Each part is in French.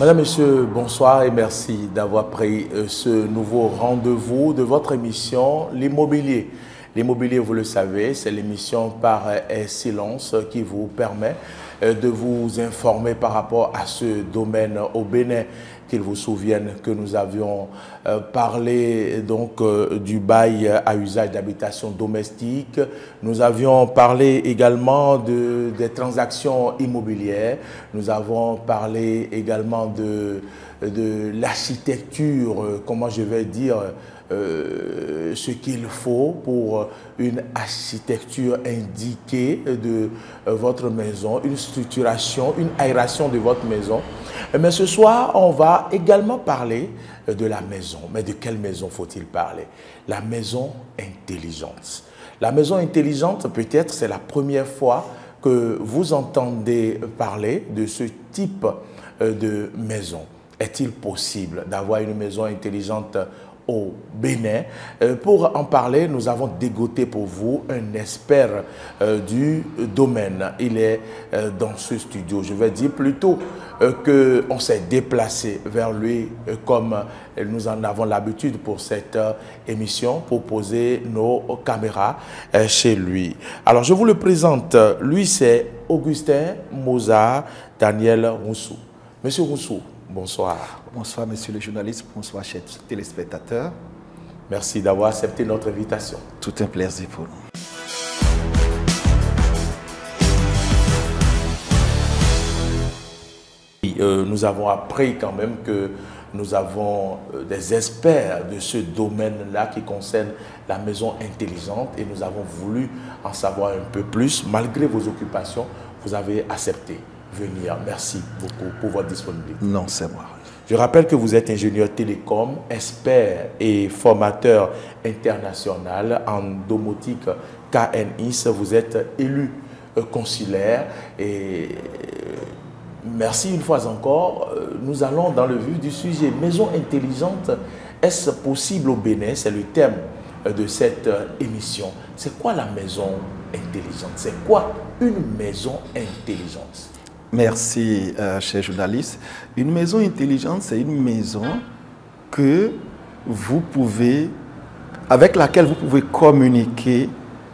Madame, Monsieur, bonsoir et merci d'avoir pris ce nouveau rendez-vous de votre émission L'Immobilier. L'Immobilier, vous le savez, c'est l'émission par Silence qui vous permet de vous informer par rapport à ce domaine au Bénin. Qu'il vous souvienne que nous avions parlé donc du bail à usage d'habitation domestique. Nous avions parlé également des transactions immobilières. Nous avons parlé également de l'architecture, comment je vais dire, ce qu'il faut pour une architecture indiquée de votre maison, une structuration, une aération de votre maison. Mais ce soir, on va également parler de la maison. Mais de quelle maison faut-il parler? La maison intelligente. La maison intelligente, peut-être, c'est la première fois que vous entendez parler de ce type de maison. Est-il possible d'avoir une maison intelligente au Bénin? Pour en parler, nous avons dégoté pour vous un expert du domaine. Il est dans ce studio. Je vais dire plutôt qu'on s'est déplacé vers lui comme nous en avons l'habitude pour cette émission, pour poser nos caméras chez lui. Alors, je vous le présente. Lui, c'est Augustin Mozart Daniel Rousseau. Monsieur Rousseau, bonsoir. Bonsoir, monsieur le journaliste. Bonsoir, chers téléspectateurs. Merci d'avoir accepté notre invitation. Tout un plaisir pour nous. Nous avons appris quand même que nous avons des experts de ce domaine-là qui concerne la maison intelligente et nous avons voulu en savoir un peu plus. Malgré vos occupations, vous avez accepté venir. Merci beaucoup pour votre disponibilité. Non, c'est moi. Je rappelle que vous êtes ingénieur télécom, expert et formateur international en domotique KNIS. Vous êtes élu consulaire et merci une fois encore. Nous allons dans le vif du sujet. Maison intelligente, est-ce possible au Bénin? C'est le thème de cette émission. C'est quoi la maison intelligente? C'est quoi une maison intelligente? Merci, cher journaliste. Une maison intelligente, c'est une maison que vous pouvez, avec laquelle vous pouvez communiquer,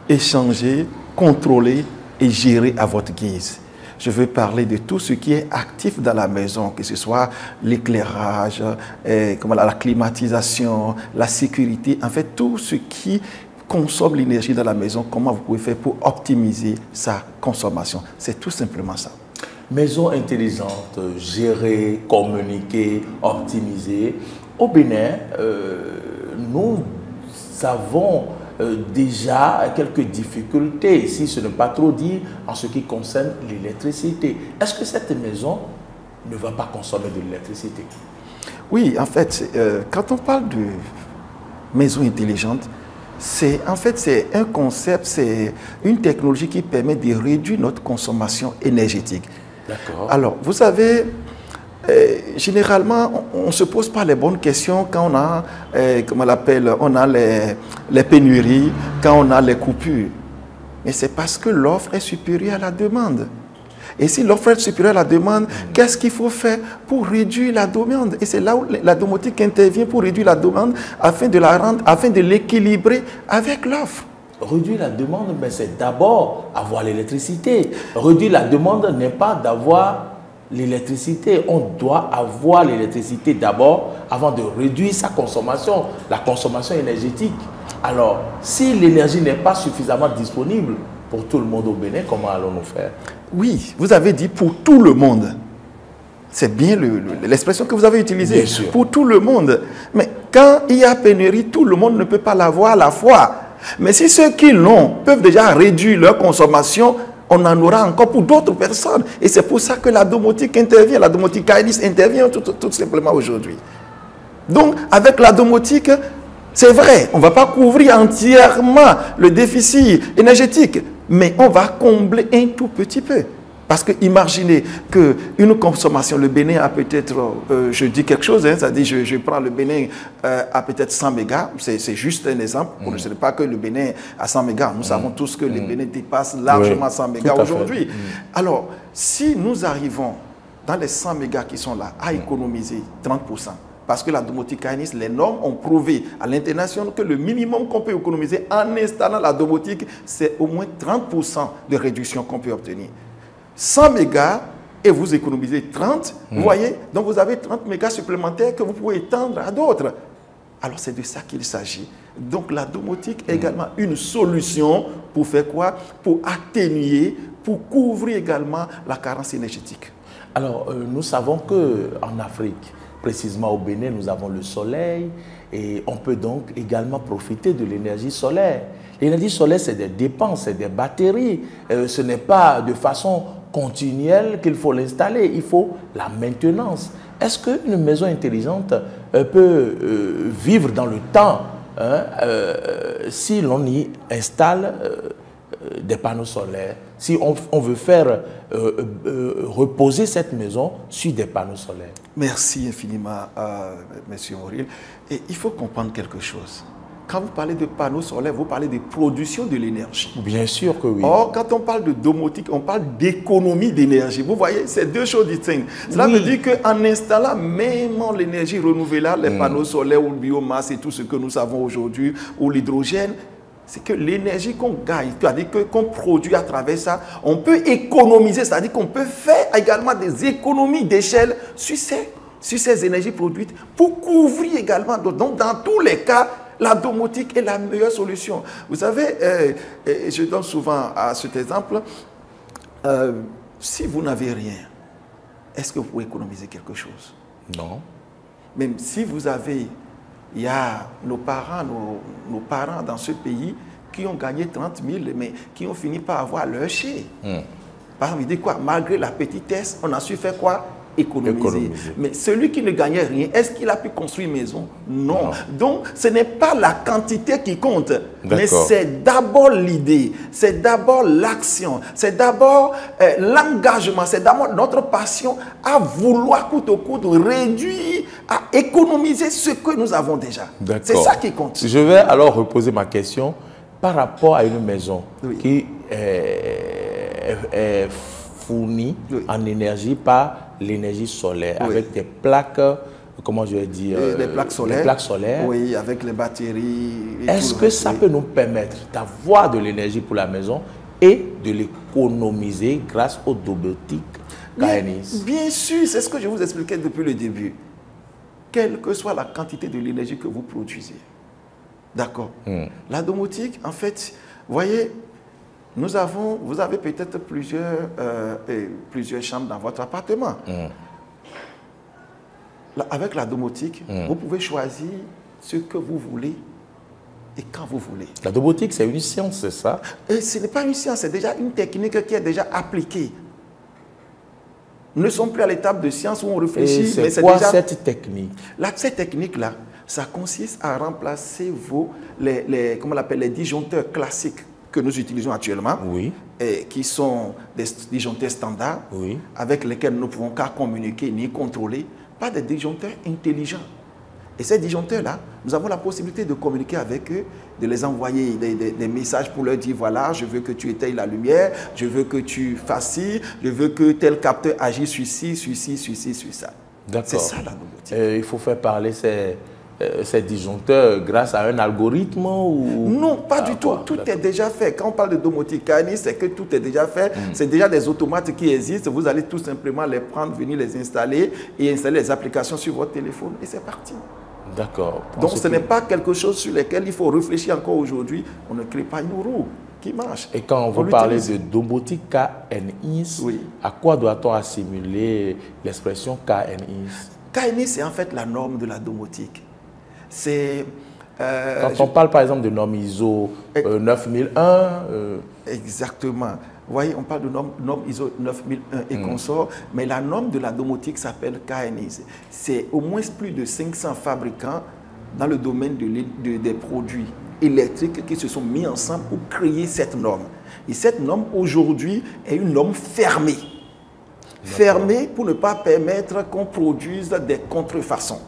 échanger, contrôler et gérer à votre guise. Je veux parler de tout ce qui est actif dans la maison, que ce soit l'éclairage, la climatisation, la sécurité, en fait tout ce qui consomme l'énergie dans la maison, comment vous pouvez faire pour optimiser sa consommation. C'est tout simplement ça. Maison intelligente, gérer, communiquer, optimiser. Au Bénin, nous avons déjà quelques difficultés, si ce n'est pas trop dire, en ce qui concerne l'électricité. Est-ce que cette maison ne va pas consommer de l'électricité? Oui, en fait, quand on parle de maison intelligente, c'est un concept, c'est une technologie qui permet de réduire notre consommation énergétique. D'accord. Alors, vous savez, généralement, on ne se pose pas les bonnes questions quand on a, on a les pénuries, quand on a les coupures. Mais c'est parce que l'offre est supérieure à la demande. Et si l'offre est supérieure à la demande, qu'est-ce qu'il faut faire pour réduire la demande? Et c'est là où la domotique intervient pour réduire la demande afin de l'équilibrer avec l'offre. Réduire la demande, mais c'est d'abord avoir l'électricité. Réduire la demande n'est pas d'avoir l'électricité. On doit avoir l'électricité d'abord avant de réduire sa consommation, la consommation énergétique. Alors, si l'énergie n'est pas suffisamment disponible pour tout le monde au Bénin, comment allons-nous faire? Oui, vous avez dit pour tout le monde. C'est bien l'expression que vous avez utilisée. Bien sûr. Pour tout le monde. Mais quand il y a pénurie, tout le monde ne peut pas l'avoir à la fois. Mais si ceux qui l'ont peuvent déjà réduire leur consommation, on en aura encore pour d'autres personnes. Et c'est pour ça que la domotique intervient, la domotique KNIS intervient tout simplement aujourd'hui. Donc, avec la domotique, c'est vrai, on ne va pas couvrir entièrement le déficit énergétique, mais on va combler un tout petit peu. Parce que imaginez qu'une consommation, le Bénin a peut-être, je dis quelque chose, hein, c'est-à-dire je prends le Bénin à peut-être 100 mégas, c'est juste un exemple, ce n'est pas que le Bénin a 100 mégas, nous savons tous que le Bénin dépasse largement 100 mégas aujourd'hui. Alors, si nous arrivons dans les 100 mégas qui sont là, à économiser 30%. Parce que la domotique K-NIS, les normes ont prouvé à l'international que le minimum qu'on peut économiser en installant la domotique, c'est au moins 30% de réduction qu'on peut obtenir. 100 mégas et vous économisez 30, vous voyez, donc vous avez 30 mégas supplémentaires que vous pouvez étendre à d'autres. Alors c'est de ça qu'il s'agit. Donc la domotique est également une solution pour faire quoi? Pour atténuer, pour couvrir également la carence énergétique. Alors nous savons qu'en Afrique, précisément au Bénin, nous avons le soleil et on peut donc également profiter de l'énergie solaire. L'énergie solaire, c'est des dépenses, c'est des batteries. Ce n'est pas de façon continuelle qu'il faut l'installer, il faut la maintenance. Est-ce qu'une maison intelligente peut vivre dans le temps si l'on y installe des panneaux solaires, si on veut faire reposer cette maison sur des panneaux solaires? Merci infiniment, M. Mauril. Et il faut comprendre quelque chose. Quand vous parlez de panneaux solaires, vous parlez de production de l'énergie. Bien sûr que oui. Or, quand on parle de domotique, on parle d'économie d'énergie. Vous voyez, c'est deux choses distinctes. Cela veut dire qu'en installant même l'énergie renouvelable, les panneaux solaires ou le biomasse et tout ce que nous savons aujourd'hui, ou l'hydrogène, c'est que l'énergie qu'on gagne, c'est-à-dire qu'on produit à travers ça, on peut économiser, c'est-à-dire qu'on peut faire également des économies d'échelle sur ces énergies produites pour couvrir également. Donc, dans tous les cas, la domotique est la meilleure solution. Vous savez, je donne souvent à cet exemple, si vous n'avez rien, est-ce que vous pouvez économiser quelque chose? Non. Même si vous avez, il y a nos parents dans ce pays qui ont gagné 30 000, mais qui ont fini par avoir leur chai. Par exemple, il dit quoi? Malgré la petitesse, on a su faire quoi? Économiser. Mais celui qui ne gagnait rien, est-ce qu'il a pu construire une maison? Non. Donc, ce n'est pas la quantité qui compte, mais c'est d'abord l'idée, c'est d'abord l'action, c'est d'abord l'engagement, c'est d'abord notre passion à vouloir coûte que coûte réduire, à économiser ce que nous avons déjà. C'est ça qui compte. Je vais alors reposer ma question par rapport à une maison qui est fournie en énergie par l'énergie solaire, avec des plaques, comment je vais dire, les plaques solaires. Oui, avec les batteries. Est-ce que ça peut nous permettre d'avoir de l'énergie pour la maison et de l'économiser grâce aux domotiques K-NIS? Bien sûr, c'est ce que je vous expliquais depuis le début. Quelle que soit la quantité de l'énergie que vous produisez. D'accord. La domotique, en fait, vous voyez, vous avez peut-être plusieurs chambres dans votre appartement. Avec la domotique, vous pouvez choisir ce que vous voulez et quand vous voulez. La domotique, c'est une science, c'est ça? Et ce n'est pas une science, c'est déjà une technique qui est déjà appliquée. Nous ne sommes plus à l'étape de science où on réfléchit. Mais c'est quoi déjà cette technique? Cette technique-là, ça consiste à remplacer les disjoncteurs classiques que nous utilisons actuellement, qui sont des disjoncteurs standards, avec lesquels nous ne pouvons qu'à communiquer ni contrôler, par des disjoncteurs intelligents. Et ces disjoncteurs-là, nous avons la possibilité de communiquer avec eux, de les envoyer des messages pour leur dire, voilà, je veux que tu éteignes la lumière, je veux que tu fasses ci, je veux que tel capteur agisse sur ci, sur ci, sur ci, sur ça. C'est ça la domotique. Il faut faire parler ces disjoncteurs grâce à un algorithme ou... Non, pas du tout. Tout est déjà fait. Quand on parle de domotique K-NIS, c'est que tout est déjà fait. C'est déjà des automates qui existent. Vous allez tout simplement les prendre, venir les installer et installer les applications sur votre téléphone et c'est parti. D'accord. Donc ce n'est pas quelque chose sur lequel il faut réfléchir encore aujourd'hui. On ne crée pas une roue qui marche. Et quand vous parlez de domotique K-NIS, à quoi doit-on assimiler l'expression K-NIS? K-NIS, c'est en fait la norme de la domotique. Quand on parle par exemple de norme ISO 9001... Exactement. Vous voyez, on parle de norme ISO 9001 et consorts, mais la norme de la domotique s'appelle K-NIS. C'est au moins plus de 500 fabricants dans le domaine des produits électriques qui se sont mis ensemble pour créer cette norme. Et cette norme, aujourd'hui, est une norme fermée. Fermée pour ne pas permettre qu'on produise des contrefaçons.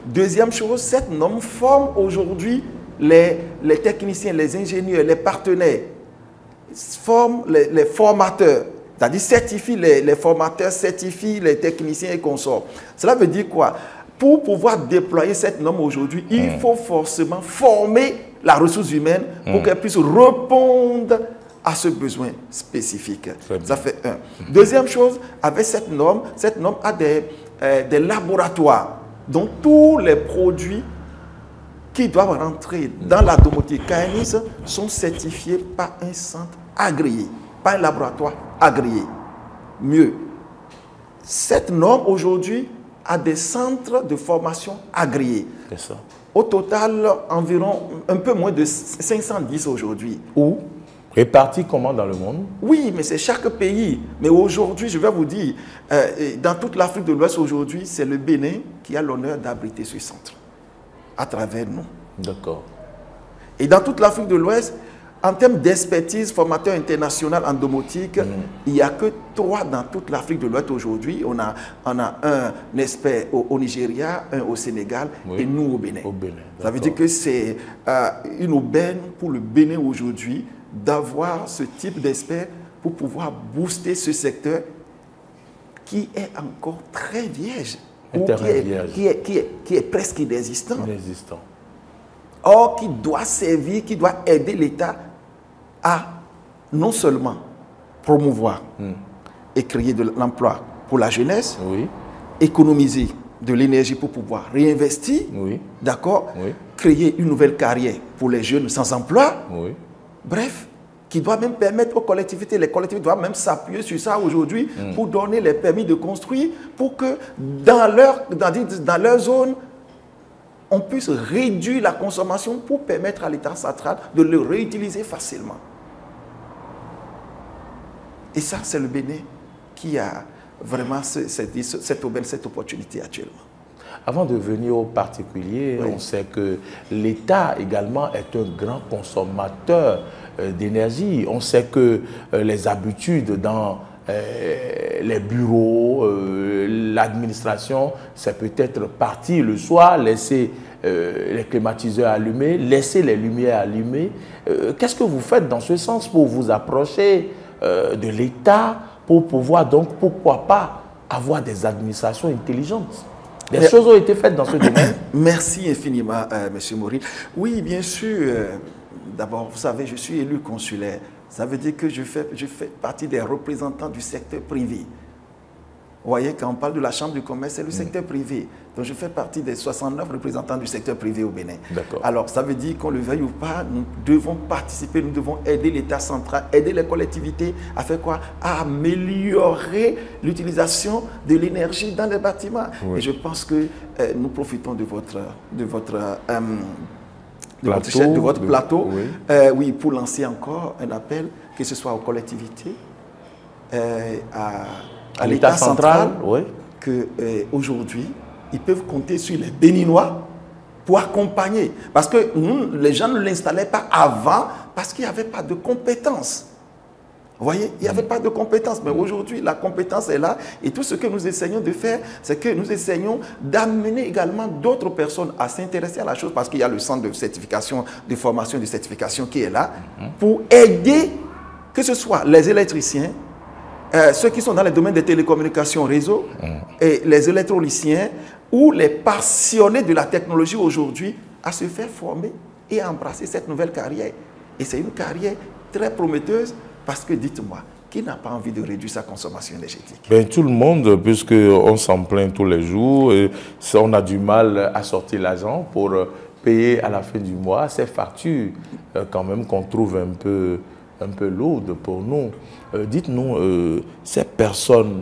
Deuxième chose, cette norme forme aujourd'hui les techniciens, les ingénieurs, les partenaires, forment les formateurs C'est-à-dire certifie les formateurs, certifie les techniciens et consorts. Cela veut dire quoi? Pour pouvoir déployer cette norme aujourd'hui, il faut forcément former la ressource humaine pour qu'elle puisse répondre à ce besoin spécifique. Ça fait un. Deuxième chose, avec cette norme a des laboratoires. Donc tous les produits qui doivent rentrer dans la domotique KNIS sont certifiés par un centre agréé, par un laboratoire agréé. Mieux, cette norme aujourd'hui a des centres de formation agréés. C'est ça. Au total, environ un peu moins de 510 aujourd'hui. Où? Répartis comment dans le monde? Oui, mais c'est chaque pays. Mais aujourd'hui, je vais vous dire, dans toute l'Afrique de l'Ouest aujourd'hui, c'est le Bénin qui a l'honneur d'abriter ce centre, à travers nous. D'accord. Et dans toute l'Afrique de l'Ouest, en termes d'expertise, formateur international en domotique, il n'y a que 3 dans toute l'Afrique de l'Ouest aujourd'hui. On a un expert au Nigeria, un au Sénégal et nous au Bénin. Ça veut dire que c'est une aubaine pour le Bénin aujourd'hui d'avoir ce type d'expert pour pouvoir booster ce secteur qui est encore très vierge, ou qui est presque inexistant. Or, qui doit servir, qui doit aider l'État à non seulement promouvoir et créer de l'emploi pour la jeunesse, économiser de l'énergie pour pouvoir réinvestir, d'accord, créer une nouvelle carrière pour les jeunes sans emploi, bref, qui doit même permettre aux collectivités, les collectivités doivent même s'appuyer sur ça aujourd'hui pour donner les permis de construire, pour que dans leur zone, on puisse réduire la consommation pour permettre à l'État central de le réutiliser facilement. Et ça, c'est le Bénin qui a vraiment cette aubaine, cette opportunité actuellement. Avant de venir aux particuliers, on sait que l'État également est un grand consommateur d'énergie. On sait que les habitudes dans les bureaux, l'administration, c'est peut-être partir le soir, laisser les climatiseurs allumés, laisser les lumières allumées. Qu'est-ce que vous faites dans ce sens pour vous approcher de l'État, pour pouvoir donc, pourquoi pas, avoir des administrations intelligentes? Des choses ont été faites dans ce domaine. Merci infiniment, M. Maury. Oui, bien sûr. D'abord, vous savez, je suis élu consulaire. Ça veut dire que je fais partie des représentants du secteur privé. Vous voyez, quand on parle de la Chambre du commerce, c'est le secteur privé. Donc, je fais partie des 69 représentants du secteur privé au Bénin. Alors, ça veut dire qu'on le veuille ou pas, nous devons participer, nous devons aider l'État central, aider les collectivités à faire quoi? À améliorer l'utilisation de l'énergie dans les bâtiments. Et je pense que nous profitons de votre plateau, pour lancer encore un appel, que ce soit aux collectivités, à l'État central, qu'aujourd'hui, ils peuvent compter sur les Béninois pour accompagner. Parce que les gens ne l'installaient pas avant parce qu'il n'y avait pas de compétences. Vous voyez, il n'y avait pas de compétences. Mais aujourd'hui, la compétence est là. Et tout ce que nous essayons de faire, c'est que nous essayons d'amener également d'autres personnes à s'intéresser à la chose, parce qu'il y a le centre de certification, de formation et de certification qui est là, pour aider, que ce soit les électriciens, ceux qui sont dans les domaines des télécommunications réseau, et les électroliciens, ou les passionnés de la technologie aujourd'hui, à se faire former et à embrasser cette nouvelle carrière. Et c'est une carrière très prometteuse, parce que dites-moi, qui n'a pas envie de réduire sa consommation énergétique? Tout le monde, puisqu'on s'en plaint tous les jours, et on a du mal à sortir l'argent pour payer à la fin du mois ces factures quand même qu'on trouve un peu lourdes pour nous. Dites-nous, ces personnes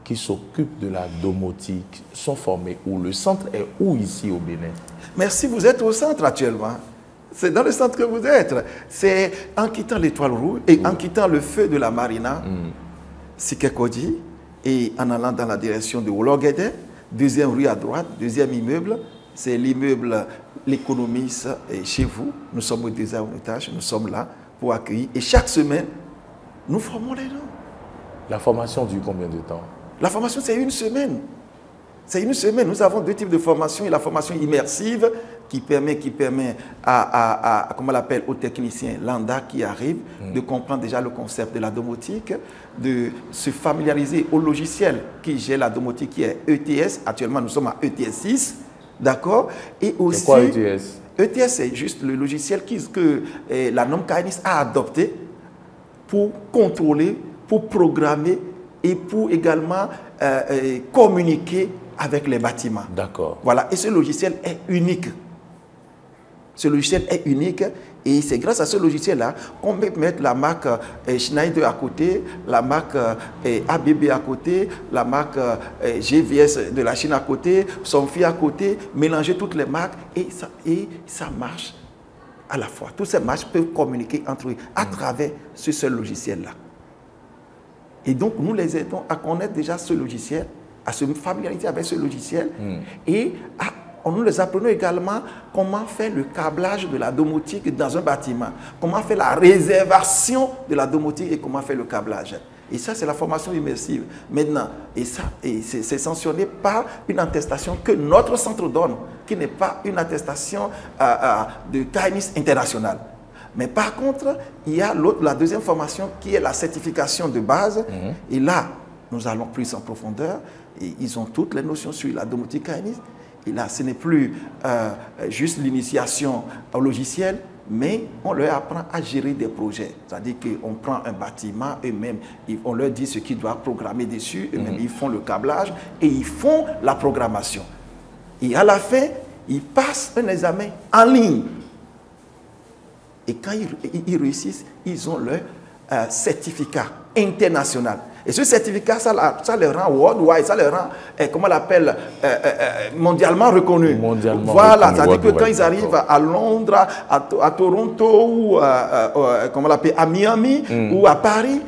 qui s'occupent de la domotique sont formées où? Le centre est où ici au Bénin? Merci, vous êtes au centre actuellement. C'est dans le centre que vous êtes. C'est en quittant l'Étoile Rouge et en quittant le feu de la Marina, Sikekodi, et en allant dans la direction de Ologede, deuxième rue à droite, deuxième immeuble, c'est l'immeuble L'économiste chez vous. Nous sommes au deuxième étage, nous sommes là pour accueillir. Et chaque semaine, nous formons les gens. La formation dure combien de temps? La formation, c'est une semaine. C'est une semaine. Nous avons deux types de formation. La formation immersive, qui permet comment on l'appelle, aux techniciens lambda qui arrivent de comprendre déjà le concept de la domotique, de se familiariser au logiciel qui gère la domotique, qui est ETS. Actuellement, nous sommes à ETS 6, d'accord? Et aussi, c'est quoi ETS? ETS, c'est juste le logiciel que la norme CAINIS a adopté pour contrôler, pour programmer et pour également communiquer avec les bâtiments. D'accord. Voilà, et ce logiciel est unique. Ce logiciel est unique et c'est grâce à ce logiciel-là qu'on peut mettre la marque Schneider à côté, la marque ABB à côté, la marque GVS de la Chine à côté, Somfy à côté, mélanger toutes les marques et ça marche à la fois. Toutes ces marques peuvent communiquer entre eux à travers ce seul logiciel-là. Et donc, nous les aidons à connaître déjà ce logiciel, à se familiariser avec ce logiciel et nous les apprenons également comment faire le câblage de la domotique dans un bâtiment, comment faire la réservation de la domotique et comment faire le câblage. Et ça, c'est la formation immersive. Maintenant, c'est sanctionné par une attestation que notre centre donne, qui n'est pas une attestation de CAINIS international. Mais par contre, il y a la deuxième formation qui est la certification de base. Et là, nous allons plus en profondeur. Et ils ont toutes les notions sur la domotique CAINIS. Et là, ce n'est plus juste l'initiation au logiciel, mais on leur apprend à gérer des projets. C'est-à-dire qu'on prend un bâtiment, eux-mêmes, on leur dit ce qu'ils doivent programmer dessus, eux-mêmes, ils font le câblage et ils font la programmation. Et à la fin, ils passent un examen en ligne. Et quand ils réussissent, ils ont leur certificat international. Et ce certificat, ça les rend worldwide, ça les rend, comment on l'appelle, mondialement reconnu. Voilà, c'est-à-dire que quand ils arrivent à Londres, à Toronto, ou comment on l'appelle, à Miami, ou à Paris,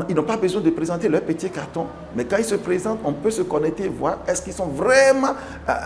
ils n'ont pas besoin de présenter leur petit carton. Mais quand ils se présentent, on peut se connecter, voir est-ce qu'ils sont vraiment,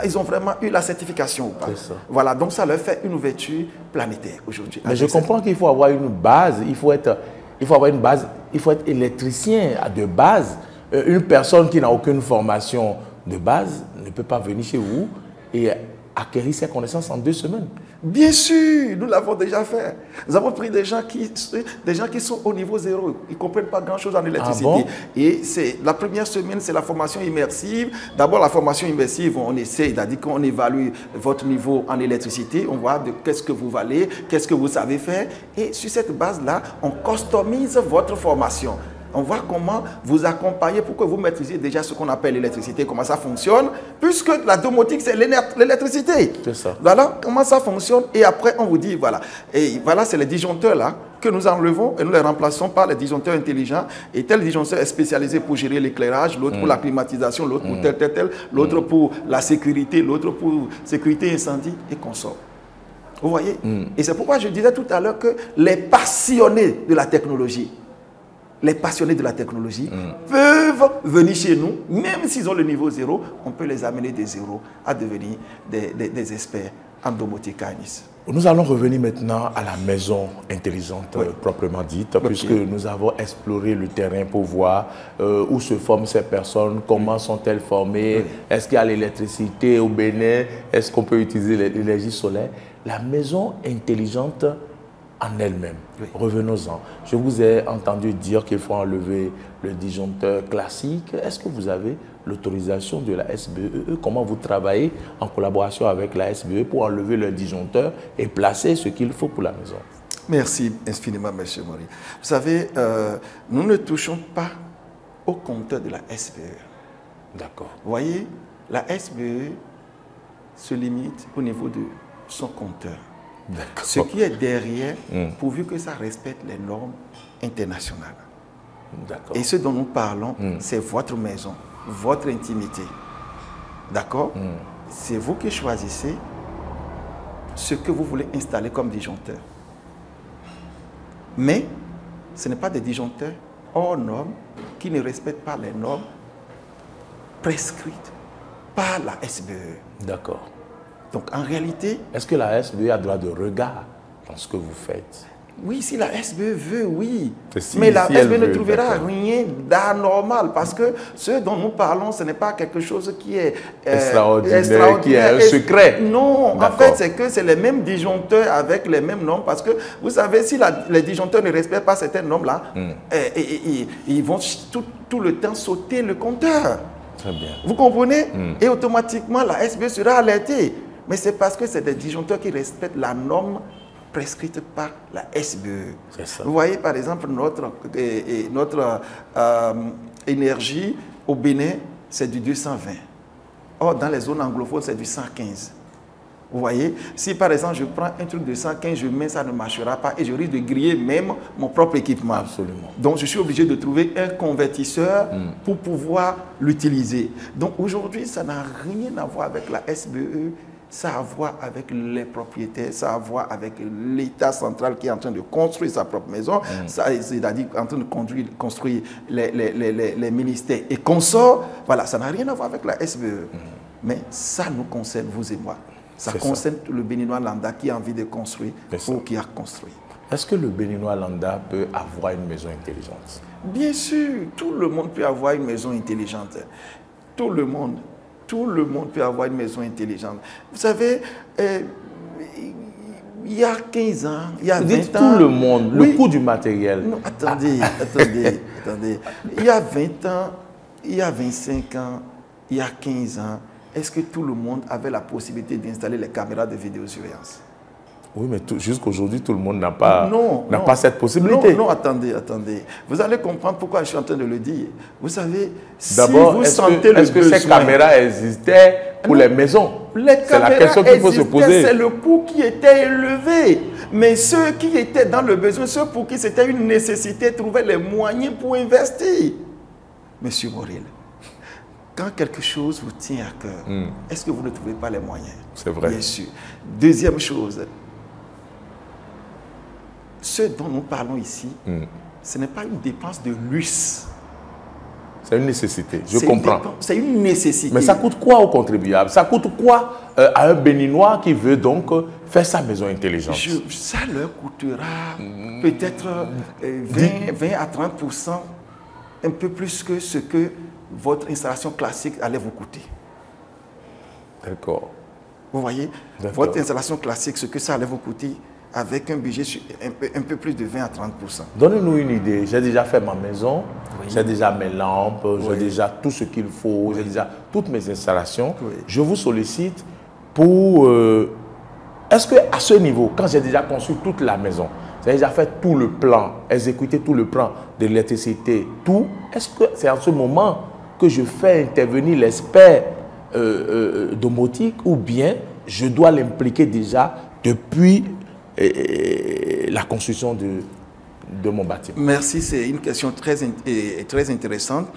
ils ont vraiment eu la certification ou pas. Voilà, donc ça leur fait une ouverture planétaire aujourd'hui. Mais je comprends qu'il faut avoir une base, il faut être électricien de base. Une personne qui n'a aucune formation de base ne peut pas venir chez vous et acquérir ses connaissances en 2 semaines. Bien sûr, nous l'avons déjà fait. Nous avons pris des gens qui sont au niveau 0. Ils ne comprennent pas grand-chose en électricité. Ah bon? Et la première semaine, c'est la formation immersive. D'abord, la formation immersive, on essaie, c'est-à-dire qu'on évalue votre niveau en électricité. On voit qu'est-ce que vous valez, qu'est-ce que vous savez faire. Et sur cette base-là, on customise votre formation. On voit comment vous accompagner pour que vous maîtrisiez déjà ce qu'on appelle l'électricité, comment ça fonctionne, puisque la domotique, c'est l'électricité. C'est ça. Voilà comment ça fonctionne. Et après, on vous dit, voilà. Et voilà, c'est les disjoncteurs là que nous enlevons et nous les remplaçons par les disjoncteurs intelligents. Et tel disjoncteur est spécialisé pour gérer l'éclairage, l'autre pour la climatisation, l'autre pour tel, l'autre pour la sécurité, l'autre pour sécurité incendie et consort. Vous voyez? Et c'est pourquoi je disais tout à l'heure que les passionnés de la technologie, peuvent venir chez nous, même s'ils ont le niveau 0, on peut les amener de 0 à devenir des experts en domotique CAINIS. Nous allons revenir maintenant à la maison intelligente proprement dite, puisque nous avons exploré le terrain pour voir où se forment ces personnes, comment sont-elles formées, est-ce qu'il y a l'électricité au Bénin, est-ce qu'on peut utiliser l'énergie solaire. La maison intelligente en elle-même. Revenons-en. Je vous ai entendu dire qu'il faut enlever le disjoncteur classique. Est-ce que vous avez l'autorisation de la SBE? Comment vous travaillez en collaboration avec la SBE pour enlever le disjoncteur et placer ce qu'il faut pour la maison? Merci infiniment, M. Mori. Vous savez, nous ne touchons pas au compteur de la SBE. D'accord. Vous voyez, la SBE se limite au niveau de son compteur. Ce qui est derrière, pourvu que ça respecte les normes internationales. Et ce dont nous parlons, c'est votre maison, votre intimité. D'accord? C'est vous qui choisissez ce que vous voulez installer comme disjoncteur. Mais ce n'est pas des disjoncteurs hors normes qui ne respectent pas les normes prescrites par la SBE. D'accord. Donc en réalité... Est-ce que la SBE a droit de regard dans ce que vous faites? Oui, si la SBE veut, oui. Si, mais la si elle SBE ne veut, trouvera rien d'anormal parce que ce dont nous parlons, ce n'est pas quelque chose qui est extraordinaire, qui est un secret. Non, en fait, c'est que c'est les mêmes disjoncteurs avec les mêmes normes parce que, vous savez, si les disjoncteurs ne respectent pas certaines normes-là, ils vont tout le temps sauter le compteur. Très bien. Vous comprenez? Et automatiquement, la SBE sera alertée. Mais c'est parce que c'est des disjoncteurs qui respectent la norme prescrite par la SBE. C'est ça. Vous voyez, par exemple, notre énergie au Bénin, c'est du 220. Or, dans les zones anglophones, c'est du 115. Vous voyez, si par exemple je prends un truc de 115, je mets, ça ne marchera pas et je risque de griller même mon propre équipement. Absolument. Donc je suis obligé de trouver un convertisseur pour pouvoir l'utiliser. Donc aujourd'hui, ça n'a rien à voir avec la SBE, ça a à voir avec les propriétaires, ça a à voir avec l'État central qui est en train de construire sa propre maison, c'est-à-dire en train de construire les ministères et consorts. Voilà, ça n'a rien à voir avec la SBE. Mais ça nous concerne, vous et moi. Ça concerne le Béninois lambda qui a envie de construire ou qui a construit. Est-ce que le Béninois lambda peut avoir une maison intelligente? Bien sûr, tout le monde peut avoir une maison intelligente. Tout le monde peut avoir une maison intelligente. Vous savez, il y a 15 ans, il y a 20 ans... Tout le monde, le coût du matériel. Non, attendez. Il y a 20 ans, il y a 25 ans, il y a 15 ans, est-ce que tout le monde avait la possibilité d'installer les caméras de vidéosurveillance? Oui, mais jusqu'à aujourd'hui, tout le monde n'a pas cette possibilité. Non, attendez. Vous allez comprendre pourquoi je suis en train de le dire. Vous savez, d'abord, est-ce que ces caméras existaient pour les maisons? C'est la question qu'il faut se poser. C'est le coût qui était élevé. Mais ceux qui étaient dans le besoin, ceux pour qui c'était une nécessité, trouvaient les moyens pour investir. Monsieur Morel, quand quelque chose vous tient à cœur, est-ce que vous ne trouvez pas les moyens? C'est vrai. Bien sûr. Deuxième chose, ce dont nous parlons ici, ce n'est pas une dépense de luxe. C'est une nécessité, je comprends. C'est une nécessité. Mais ça coûte quoi aux contribuables? Ça coûte quoi à un Béninois qui veut donc faire sa maison intelligente? Ça leur coûtera peut-être 20 à 30%, un peu plus que ce que votre installation classique allait vous coûter. D'accord. Vous voyez, votre installation classique, ce que ça allait vous coûter avec un budget un peu plus de 20 à 30%. Donnez-nous une idée. J'ai déjà fait ma maison, j'ai déjà mes lampes, j'ai déjà tout ce qu'il faut, j'ai déjà toutes mes installations. Je vous sollicite pour... Est-ce qu'à ce niveau, quand j'ai déjà conçu toute la maison, j'ai déjà fait tout le plan, exécuté tout le plan de l'électricité, tout, est-ce que c'est en ce moment que je fais intervenir l'expert domotique ou bien je dois l'impliquer déjà depuis la construction de mon bâtiment? Merci, c'est une question très intéressante.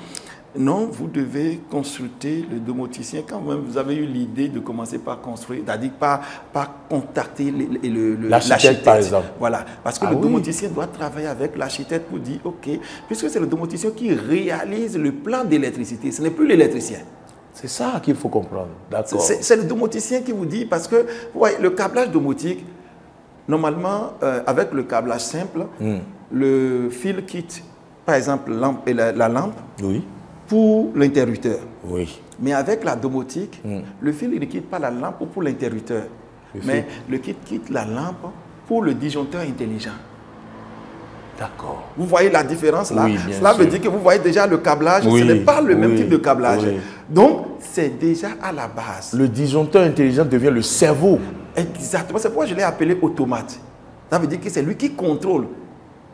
Non, vous devez consulter le domoticien quand même vous avez eu l'idée de commencer par construire, c'est-à-dire par contacter l'architecte, par exemple. Voilà, parce que le domoticien doit travailler avec l'architecte pour dire, ok, puisque c'est le domoticien qui réalise le plan d'électricité, ce n'est plus l'électricien. C'est ça qu'il faut comprendre, d'accord. C'est le domoticien qui vous dit, parce que vous voyez, le câblage domotique, normalement, avec le câblage simple, le fil quitte, par exemple, la lampe pour l'interrupteur. Oui. Mais avec la domotique, le fil ne quitte pas la lampe pour l'interrupteur, mais le fil quitte la lampe pour le disjoncteur intelligent. D'accord. Vous voyez la différence là? Oui, cela veut dire que vous voyez déjà le câblage, ce n'est pas le même type de câblage. Donc, c'est déjà à la base. Le disjoncteur intelligent devient le cerveau. Exactement, c'est pourquoi je l'ai appelé automate. Ça veut dire que c'est lui qui contrôle,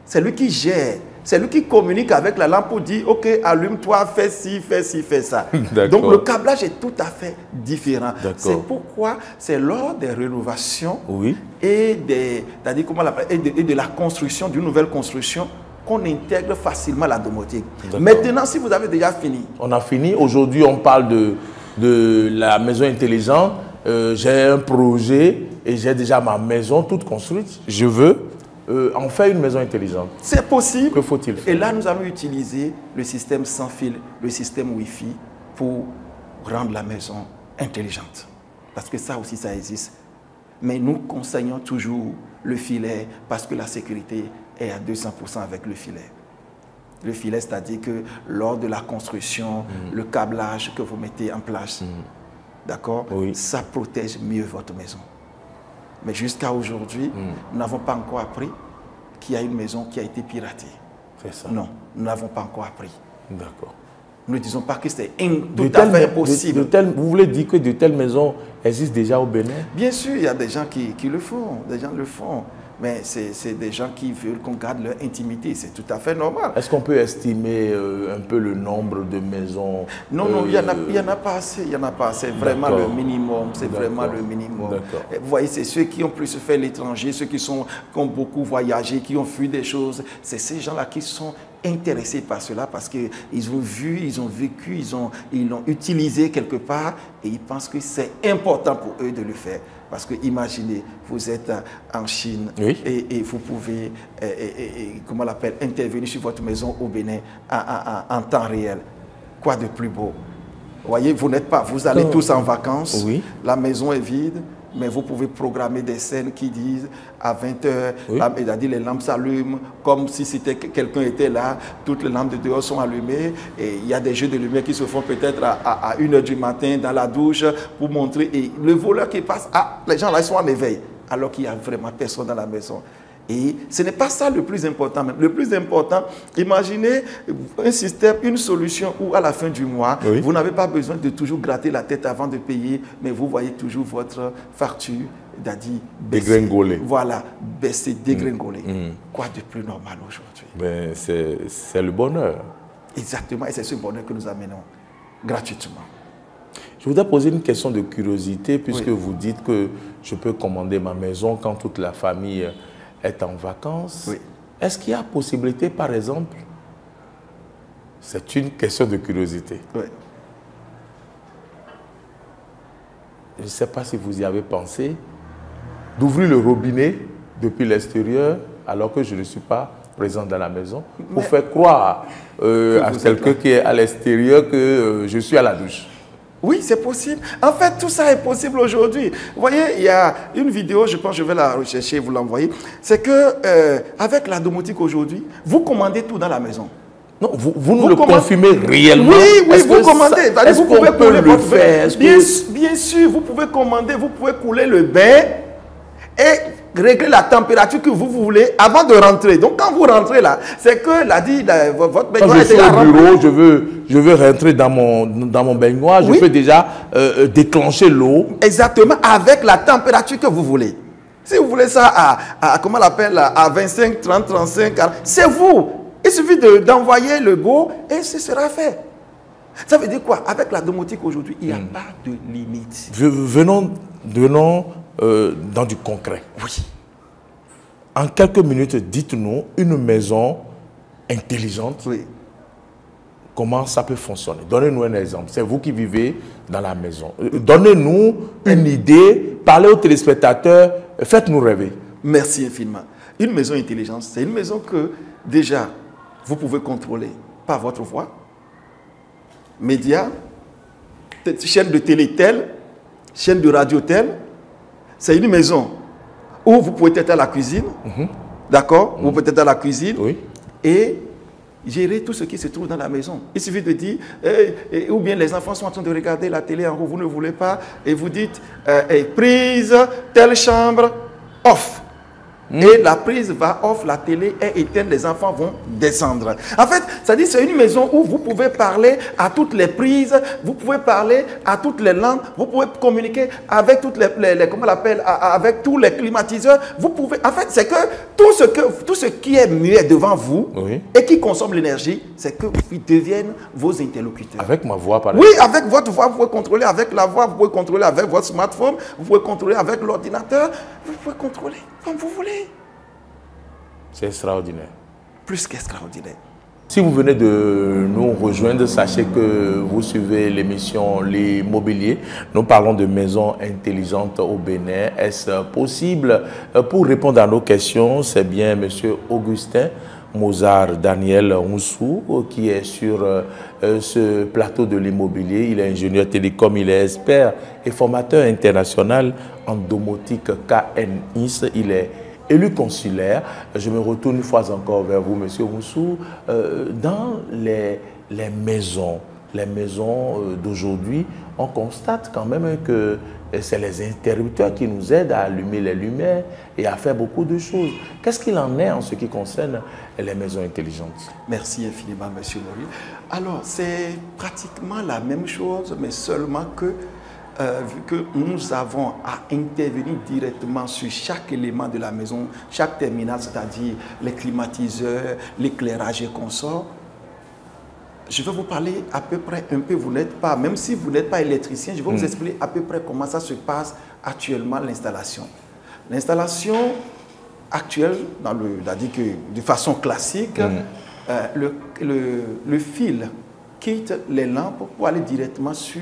c'est lui qui gère, c'est lui qui communique avec la lampe pour dire, ok, allume-toi, fais ci, fais ci, fais ça. Donc le câblage est tout à fait différent. C'est pourquoi c'est lors des rénovations et de la construction, d'une nouvelle construction, qu'on intègre facilement la domotique. Maintenant, si vous avez déjà fini. On a fini. Aujourd'hui, on parle de la maison intelligente. J'ai un projet et j'ai déjà ma maison toute construite. Je veux en faire une maison intelligente. C'est possible. Que faut-il faire? Et là, nous allons utiliser le système sans fil, le système Wi-Fi pour rendre la maison intelligente. Parce que ça aussi, ça existe. Mais nous conseillons toujours le filet parce que la sécurité est à 200% avec le filet. Le filet, c'est-à-dire que lors de la construction, le câblage que vous mettez en place, d'accord, ça protège mieux votre maison. Mais jusqu'à aujourd'hui, nous n'avons pas encore appris qu'il y a une maison qui a été piratée. C'est ça. Non, nous n'avons pas encore appris. D'accord. Nous ne disons pas que c'est tout à fait impossible. Vous voulez dire que de telles maisons existent déjà au Bénin? Bien sûr, il y a des gens qui le font. Des gens le font. Mais c'est des gens qui veulent qu'on garde leur intimité. C'est tout à fait normal. Est-ce qu'on peut estimer un peu le nombre de maisons? Non, il n'y en a pas assez. Il n'y en a pas assez. C'est vraiment le minimum. C'est vraiment le minimum. Vous voyez, c'est ceux qui ont plus fait l'étranger, ceux qui ont beaucoup voyagé, qui ont fui des choses. C'est ces gens-là qui sont intéressés par cela parce qu'ils ont vu, ils ont vécu, ils l'ont utilisé quelque part et ils pensent que c'est important pour eux de le faire. Parce que imaginez, vous êtes en Chine et vous pouvez, comment on l'appelle, intervenir sur votre maison au Bénin en temps réel. Quoi de plus beau? Vous voyez, vous n'êtes pas, vous allez tous en vacances, la maison est vide, mais vous pouvez programmer des scènes qui disent à 20h, c'est-à-dire les lampes s'allument, comme si c'était quelqu'un était là, toutes les lampes de dehors sont allumées, et il y a des jeux de lumière qui se font peut-être à 1h du matin dans la douche pour montrer, et le voleur qui passe, les gens là ils sont en éveil, alors qu'il n'y a vraiment personne dans la maison. Et ce n'est pas ça le plus important. Le plus important, imaginez un système, une solution où à la fin du mois, vous n'avez pas besoin de toujours gratter la tête avant de payer, mais vous voyez toujours votre facture, c'est-à-dire dégringoler. Voilà, baisser, dégringoler. Quoi de plus normal aujourd'hui? C'est le bonheur. Exactement, et c'est ce bonheur que nous amenons gratuitement. Je voudrais poser une question de curiosité, puisque vous dites que je peux commander ma maison quand toute la famille est en vacances. Est-ce qu'il y a possibilité, par exemple, c'est une question de curiosité. Je ne sais pas si vous y avez pensé, d'ouvrir le robinet depuis l'extérieur alors que je ne suis pas présent dans la maison, pour faire croire à quelqu'un qui est à l'extérieur que je suis à la douche. Oui, c'est possible. En fait, tout ça est possible aujourd'hui. Vous voyez, il y a une vidéo, je pense que je vais la rechercher et vous l'envoyer. C'est que avec la domotique aujourd'hui, vous commandez tout dans la maison. Non, vous nous le confirmez réellement? Oui, vous commandez. Vous pouvez couler votre bain. Bien sûr, vous pouvez commander, vous pouvez couler le bain et régler la température que vous voulez avant de rentrer. Donc, quand vous rentrez là, c'est que votre baignoire est déjà remplie. Quand je suis au bureau, je veux rentrer dans mon baignoire, je peux déjà déclencher l'eau. Exactement, avec la température que vous voulez. Si vous voulez ça comment on l'appelle, à 25, 30, 35, 40, c'est vous. Il suffit d'envoyer le go et ce sera fait. Ça veut dire quoi? Avec la domotique aujourd'hui, il n'y a pas de limite. Venons dans du concret. Oui. En quelques minutes, dites-nous une maison intelligente. Comment ça peut fonctionner? Donnez-nous un exemple. C'est vous qui vivez dans la maison. Donnez-nous une idée. Parlez aux téléspectateurs. Faites-nous rêver. Merci infiniment. Une maison intelligente, c'est une maison que déjà, vous pouvez contrôler par votre voix, médias, chaîne de télé telle, chaîne de radio telle. C'est une maison où vous pouvez être à la cuisine, d'accord? Vous pouvez être à la cuisine et gérer tout ce qui se trouve dans la maison. Il suffit de dire, ou bien les enfants sont en train de regarder la télé en haut, vous ne voulez pas, et vous dites, prise, telle chambre, off. Et la prise va off, la télé est éteinte, les enfants vont descendre. En fait, ça dit c'est une maison où vous pouvez parler à toutes les prises, vous pouvez parler à toutes les langues, vous pouvez communiquer avec toutes les comment on l'appelle, avec tous les climatiseurs. Vous pouvez, en fait, c'est que tout ce qui est muet devant vous et qui consomme l'énergie, c'est qu'ils deviennent vos interlocuteurs. Avec ma voix, par exemple. Oui, avec votre voix, vous pouvez contrôler avec la voix, vous pouvez contrôler avec votre smartphone, vous pouvez contrôler avec l'ordinateur, vous pouvez contrôler comme vous voulez. C'est extraordinaire. Plus qu'extraordinaire. Si vous venez de nous rejoindre, sachez que vous suivez l'émission L'Immobilier. Nous parlons de maisons intelligentes au Bénin. Est-ce possible? Pour répondre à nos questions, c'est bien M. Augustin Mozart Daniel Roussou, qui est sur ce plateau de l'immobilier. Il est ingénieur télécom, il est expert et formateur international en domotique KNIS. Il est élu consulaire. Je me retourne une fois encore vers vous, Monsieur Roussou. Dans les maisons d'aujourd'hui, on constate quand même que c'est les interrupteurs qui nous aident à allumer les lumières et à faire beaucoup de choses. Qu'est-ce qu'il en est en ce qui concerne les maisons intelligentes? Merci infiniment, Monsieur Maurice. Alors, c'est pratiquement la même chose, mais seulement que, vu que nous avons à intervenir directement sur chaque élément de la maison, chaque terminal, c'est-à-dire les climatiseurs, l'éclairage et consorts, je vais vous parler à peu près un peu, vous n'êtes pas, même si vous n'êtes pas électricien, je vais vous expliquer à peu près comment ça se passe actuellement l'installation. L'installation actuelle, c'est-à-dire que de façon classique, le fil quitte les lampes pour aller directement sur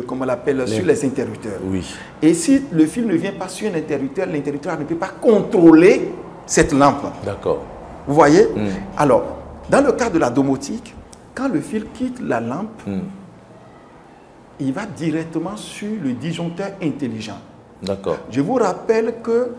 comment on l'appelle, sur les interrupteurs. Oui. Et si le fil ne vient pas sur un interrupteur, l'interrupteur ne peut pas contrôler cette lampe. D'accord. Vous voyez? Alors, dans le cas de la domotique, quand le fil quitte la lampe, il va directement sur le disjoncteur intelligent. D'accord. Je vous rappelle que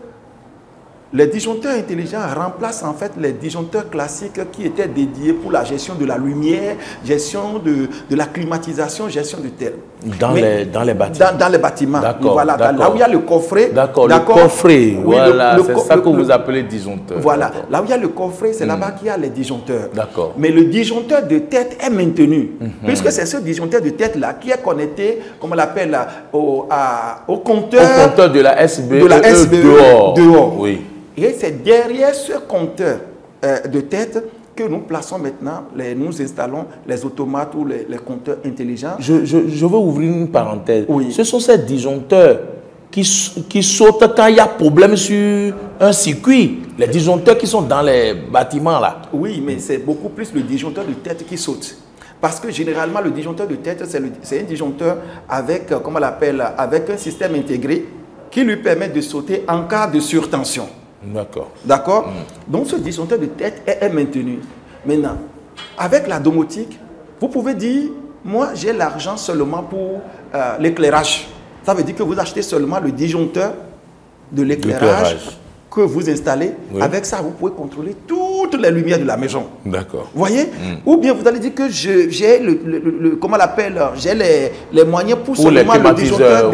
les disjoncteurs intelligents remplacent en fait les disjoncteurs classiques qui étaient dédiés pour la gestion de la lumière, gestion de la climatisation, gestion de tel. Dans les bâtiments. Dans les bâtiments. D'accord. Voilà, là où il y a le coffret. D'accord, le coffret. Oui, voilà, c'est ça que vous appelez disjoncteur. Voilà, là où il y a le coffret, c'est là-bas qu'il y a les disjoncteurs. D'accord. Mais le disjoncteur de tête est maintenu, puisque c'est ce disjoncteur de tête-là qui est connecté, comme on l'appelle, au compteur. Au compteur de la SBE, dehors. Oui. Et c'est derrière ce compteur de tête que nous plaçons maintenant, nous installons les automates ou les compteurs intelligents. Je veux ouvrir une parenthèse. Oui. Ce sont ces disjoncteurs qui sautent quand il y a problème sur un circuit. Les disjoncteurs qui sont dans les bâtiments là. Oui, mais c'est beaucoup plus le disjoncteur de tête qui saute. Parce que généralement, le disjoncteur de tête, c'est un disjoncteur avec, comment on l'appelle, avec un système intégré qui lui permet de sauter en cas de surtension. D'accord. D'accord. Donc ce disjoncteur de tête est maintenu. Maintenant, avec la domotique, vous pouvez dire, moi j'ai l'argent seulement pour l'éclairage. Ça veut dire que vous achetez seulement le disjoncteur de l'éclairage que vous installez. Oui. Avec ça, vous pouvez contrôler toutes les lumières de la maison. D'accord. Vous voyez? Ou bien vous allez dire que j'ai comment on l'appelle, j'ai les moyens pour seulement le disjoncteur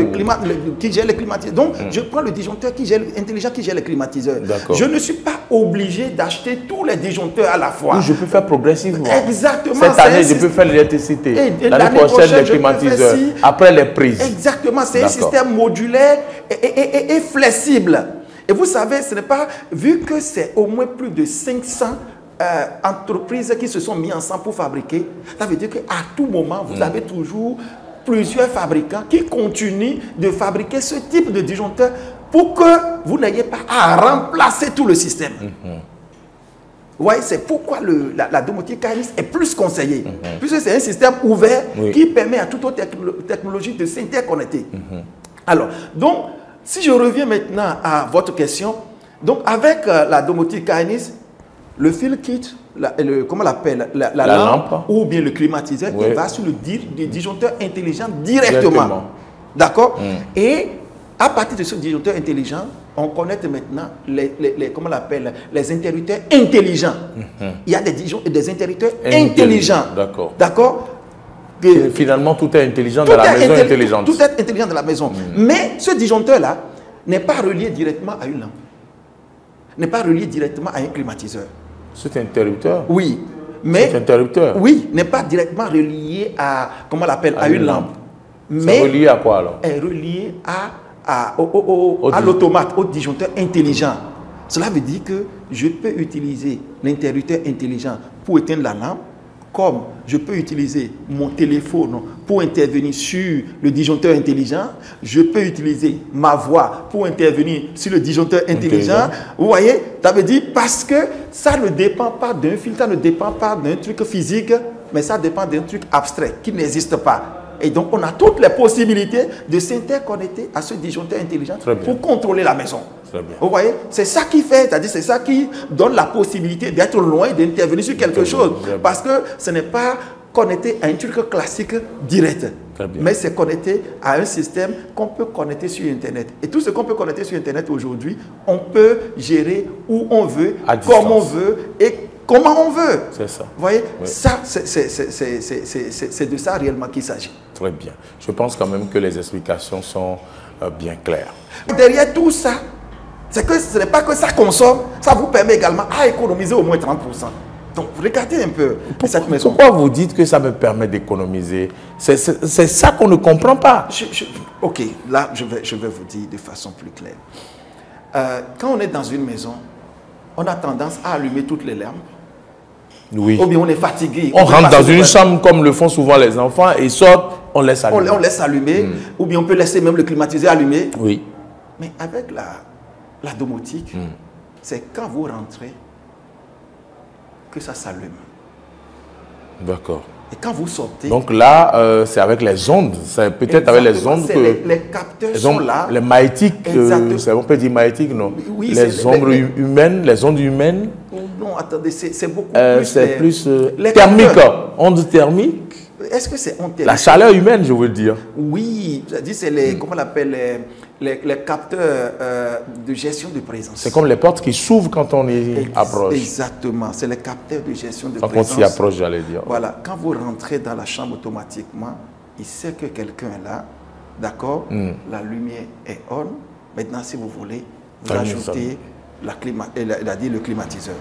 qui gère les climatiseurs. Donc, je prends le disjoncteur intelligent qui gère les climatiseurs. Je ne suis pas obligé d'acheter tous les disjoncteurs à la fois. Oui, je peux faire progressivement. Exactement. Cette année, je peux faire l'électricité. L'année prochaine, les climatiseurs. Après les prises. Exactement. C'est un système modulaire et flexible. Et vous savez, ce n'est pas, vu que c'est au moins plus de 500 entreprises qui se sont mises ensemble pour fabriquer, ça veut dire qu'à tout moment, vous avez toujours plusieurs fabricants qui continuent de fabriquer ce type de disjoncteur pour que vous n'ayez pas à remplacer tout le système. Vous voyez, c'est pourquoi la domotique KNIS est plus conseillée. Puisque c'est un système ouvert qui permet à toute autre technologie de s'interconnecter. Alors, donc, si je reviens maintenant à votre question, donc avec la domotique KNIS, le fil quitte, comment on l'appelle, la lampe ou bien le climatiseur, il va sur le disjoncteur intelligent directement. D'accord. Et à partir de ce disjoncteur intelligent, on connecte maintenant comment on l'appelle, les interrupteurs intelligents. Il y a des interrupteurs intelligents. D'accord. D'accord. Finalement, tout est intelligent dans la maison intelligente. Tout est intelligent dans la maison. Mais ce disjoncteur-là n'est pas relié directement à une lampe. N'est pas relié directement à un climatiseur. Cet interrupteur? Oui. Mais, cet interrupteur? Oui, n'est pas directement relié à, comment on l'appelle, à une lampe. Mais relié à quoi alors? Est relié à l'automate, au disjoncteur intelligent. Cela veut dire que je peux utiliser l'interrupteur intelligent pour éteindre la lampe, comme je peux utiliser mon téléphone pour intervenir sur le disjoncteur intelligent, je peux utiliser ma voix pour intervenir sur le disjoncteur intelligent. Vous voyez, ça veut dire parce que ça ne dépend pas d'un fil, ça ne dépend pas d'un truc physique, mais ça dépend d'un truc abstrait qui n'existe pas. Et donc, on a toutes les possibilités de s'interconnecter à ce disjoncteur intelligent pour contrôler la maison. Très bien. Vous voyez, c'est ça qui fait, c'est-à-dire c'est ça qui donne la possibilité d'être loin, d'intervenir sur quelque chose. Parce que ce n'est pas connecté à un truc classique direct. Mais c'est connecté à un système qu'on peut connecter sur Internet. Et tout ce qu'on peut connecter sur Internet aujourd'hui, on peut gérer où on veut, comme on veut et comment on veut. C'est ça. Vous voyez, ça, c'est de ça réellement qu'il s'agit. Très bien. Je pense quand même que les explications sont bien claires. Derrière tout ça, c'est que ce n'est pas que ça consomme, ça vous permet également à économiser au moins 30%. Donc, regardez un peu cette maison. Pourquoi vous dites que ça me permet d'économiser? C'est ça qu'on ne comprend pas. Ok, là, je vais vous dire de façon plus claire. Quand on est dans une maison, on a tendance à allumer toutes les lampes. Oui. Ou bien on est fatigué. On rentre dans une chambre comme le font souvent les enfants et sortent, on laisse allumer. On laisse allumer. Ou bien on peut laisser même le climatiseur allumé. Oui. Mais avec la domotique, c'est quand vous rentrez que ça s'allume. D'accord. Et quand vous sortez... Donc là, c'est avec les ondes. C'est peut-être avec les ondes que... Les capteurs sont là. Les magnétiques, on peut dire magnétiques, non? Oui, les ondes humaines, les ondes humaines. Non, attendez, c'est beaucoup plus... C'est plus thermique. Ondes thermiques. Est-ce que c'est ondes thermiques? La chaleur humaine, je veux dire. Oui, c'est les... Comment on appelle les capteurs de gestion de présence. C'est comme les portes qui s'ouvrent quand on y approche. Exactement, c'est les capteurs de gestion de présence. Quand on s'y approche, j'allais dire. Voilà, quand vous rentrez dans la chambre automatiquement, il sait que quelqu'un est là, d'accord? La lumière est on. Maintenant, si vous voulez, vous ajoutez le climatiseur.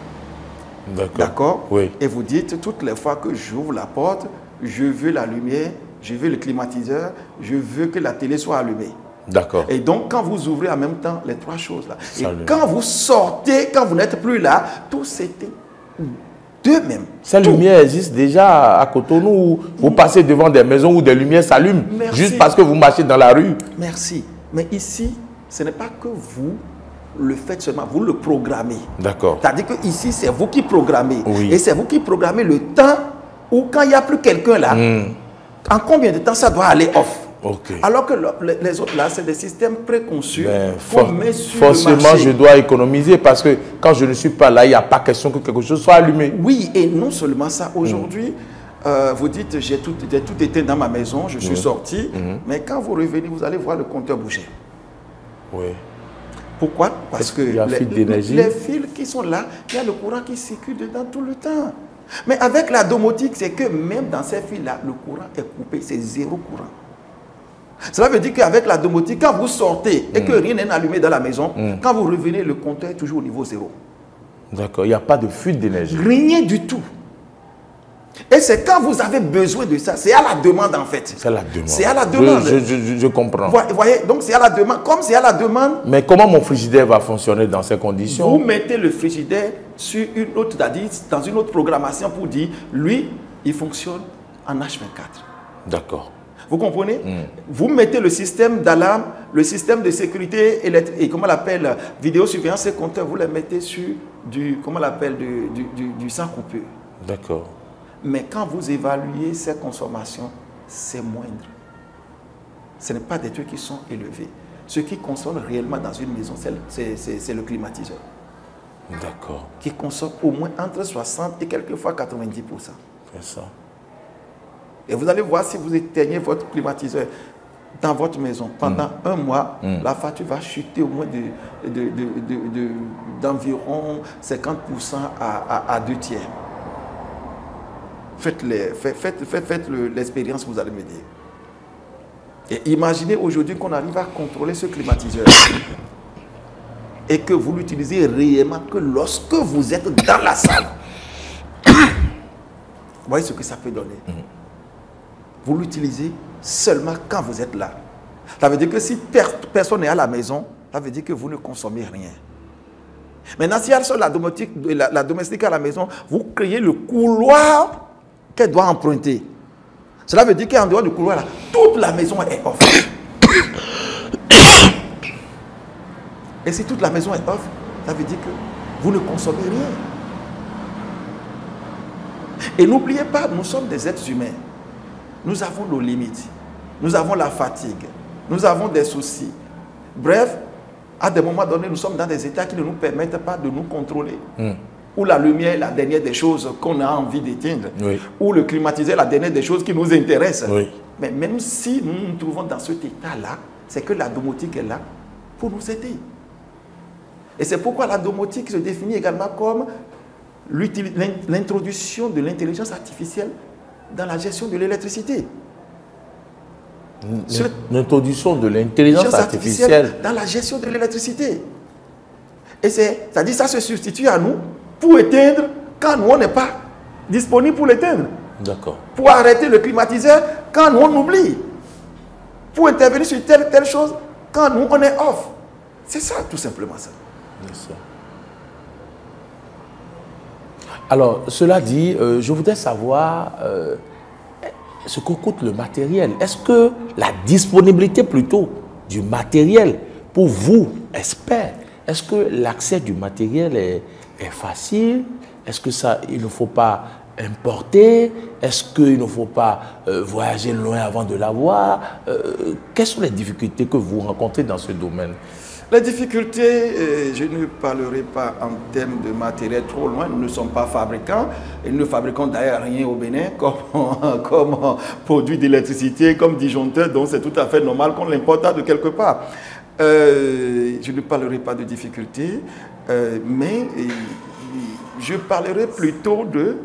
D'accord? Oui. Et vous dites, toutes les fois que j'ouvre la porte, je veux la lumière, je veux le climatiseur, je veux que la télé soit allumée. D'accord. Et donc, quand vous ouvrez en même temps les trois choses-là, et quand vous sortez, quand vous n'êtes plus là, tout s'éteint d'eux-mêmes. Ces lumières existent déjà à Cotonou où vous passez devant des maisons où des lumières s'allument juste parce que vous marchez dans la rue. Merci. Mais ici, ce n'est pas que vous le faites seulement, vous le programmez. D'accord. C'est-à-dire que ici, c'est vous qui programmez. Oui. Et c'est vous qui programmez le temps où quand il n'y a plus quelqu'un là, en combien de temps ça doit aller off. Okay. Alors que les autres là, c'est des systèmes préconçus. Forcément, je dois économiser parce que quand je ne suis pas là, il n'y a pas question que quelque chose soit allumé. Oui, et non seulement ça. Aujourd'hui, vous dites, j'ai tout éteint dans ma maison, je suis sorti. Mais quand vous revenez, vous allez voir le compteur bouger. Oui. Pourquoi? Parce que les fils qui sont là, il y a le courant qui circule dedans tout le temps. Mais avec la domotique, c'est que même dans ces fils-là, le courant est coupé, c'est zéro courant. Cela veut dire qu'avec la domotique, quand vous sortez et que rien n'est allumé dans la maison, quand vous revenez, le compteur est toujours au niveau zéro. D'accord, il n'y a pas de fuite d'énergie. Rien du tout. Et c'est quand vous avez besoin de ça, c'est à la demande en fait. C'est à la demande. C'est à la demande. Je comprends. Vous voyez, donc c'est à la demande. Comme c'est à la demande. Mais comment mon frigidaire va fonctionner dans ces conditions? Vous mettez le frigidaire sur une autre, c'est-à-dire dans une autre programmation pour dire, lui, il fonctionne en H24. D'accord. Vous comprenez? Vous mettez le système d'alarme, le système de sécurité et comment on l'appelle, vidéosurveillance et compteur, vous les mettez sur du sans coupure. D'accord. Mais quand vous évaluez ces consommations, c'est moindre. Ce n'est pas des trucs qui sont élevés. Ce qui consomme réellement dans une maison, c'est le climatiseur. D'accord. Qui consomme au moins entre 60 et quelquefois 90%. C'est ça. Et vous allez voir si vous éteignez votre climatiseur dans votre maison pendant un mois, la facture va chuter au moins d'environ 50% à 2 tiers. Faites l'expérience, vous allez me dire. Et imaginez aujourd'hui qu'on arrive à contrôler ce climatiseur et que vous l'utilisez réellement que lorsque vous êtes dans la salle. Vous voyez ce que ça peut donner. Vous l'utilisez seulement quand vous êtes là. Ça veut dire que si personne n'est à la maison, ça veut dire que vous ne consommez rien. Maintenant, s'il y a seule la domestique à la maison, vous créez le couloir qu'elle doit emprunter. Cela veut dire qu'en dehors du couloir, là, toute la maison est off. Et si toute la maison est off, ça veut dire que vous ne consommez rien. Et n'oubliez pas, nous sommes des êtres humains. Nous avons nos limites. nous avons la fatigue, nous avons des soucis. Bref, à des moments donnés, nous sommes dans des états qui ne nous permettent pas de nous contrôler. Où la lumière est la dernière des choses qu'on a envie d'éteindre. Oui. Où le climatiseur est la dernière des choses qui nous intéressent. Oui. Mais même si nous nous trouvons dans cet état-là, c'est que la domotique est là pour nous aider. Et c'est pourquoi la domotique se définit également comme l'introduction de l'intelligence artificielle dans la gestion de l'électricité. L'introduction de l'intelligence artificielle dans la gestion de l'électricité. Et c'est-à-dire ça se substitue à nous pour éteindre quand nous on n'est pas disponible pour l'éteindre. D'accord. Pour arrêter le climatiseur quand nous on oublie. Pour intervenir sur telle chose quand nous on est off. C'est ça tout simplement ça. Bien sûr. Alors, cela dit, je voudrais savoir ce que coûte le matériel. Est-ce que la disponibilité plutôt du matériel pour vous, experts, est-ce que l'accès du matériel est facile? Est-ce que il ne faut pas importer? Est-ce qu'il ne faut pas voyager loin avant de l'avoir? Quelles sont les difficultés que vous rencontrez dans ce domaine? Les difficultés, je ne parlerai pas en termes de matériel trop loin. Nous ne sommes pas fabricants et nous ne fabriquons d'ailleurs rien au Bénin comme produit d'électricité, comme disjoncteur, donc c'est tout à fait normal qu'on l'importe de quelque part. Je ne parlerai pas de difficultés, mais je parlerai plutôt de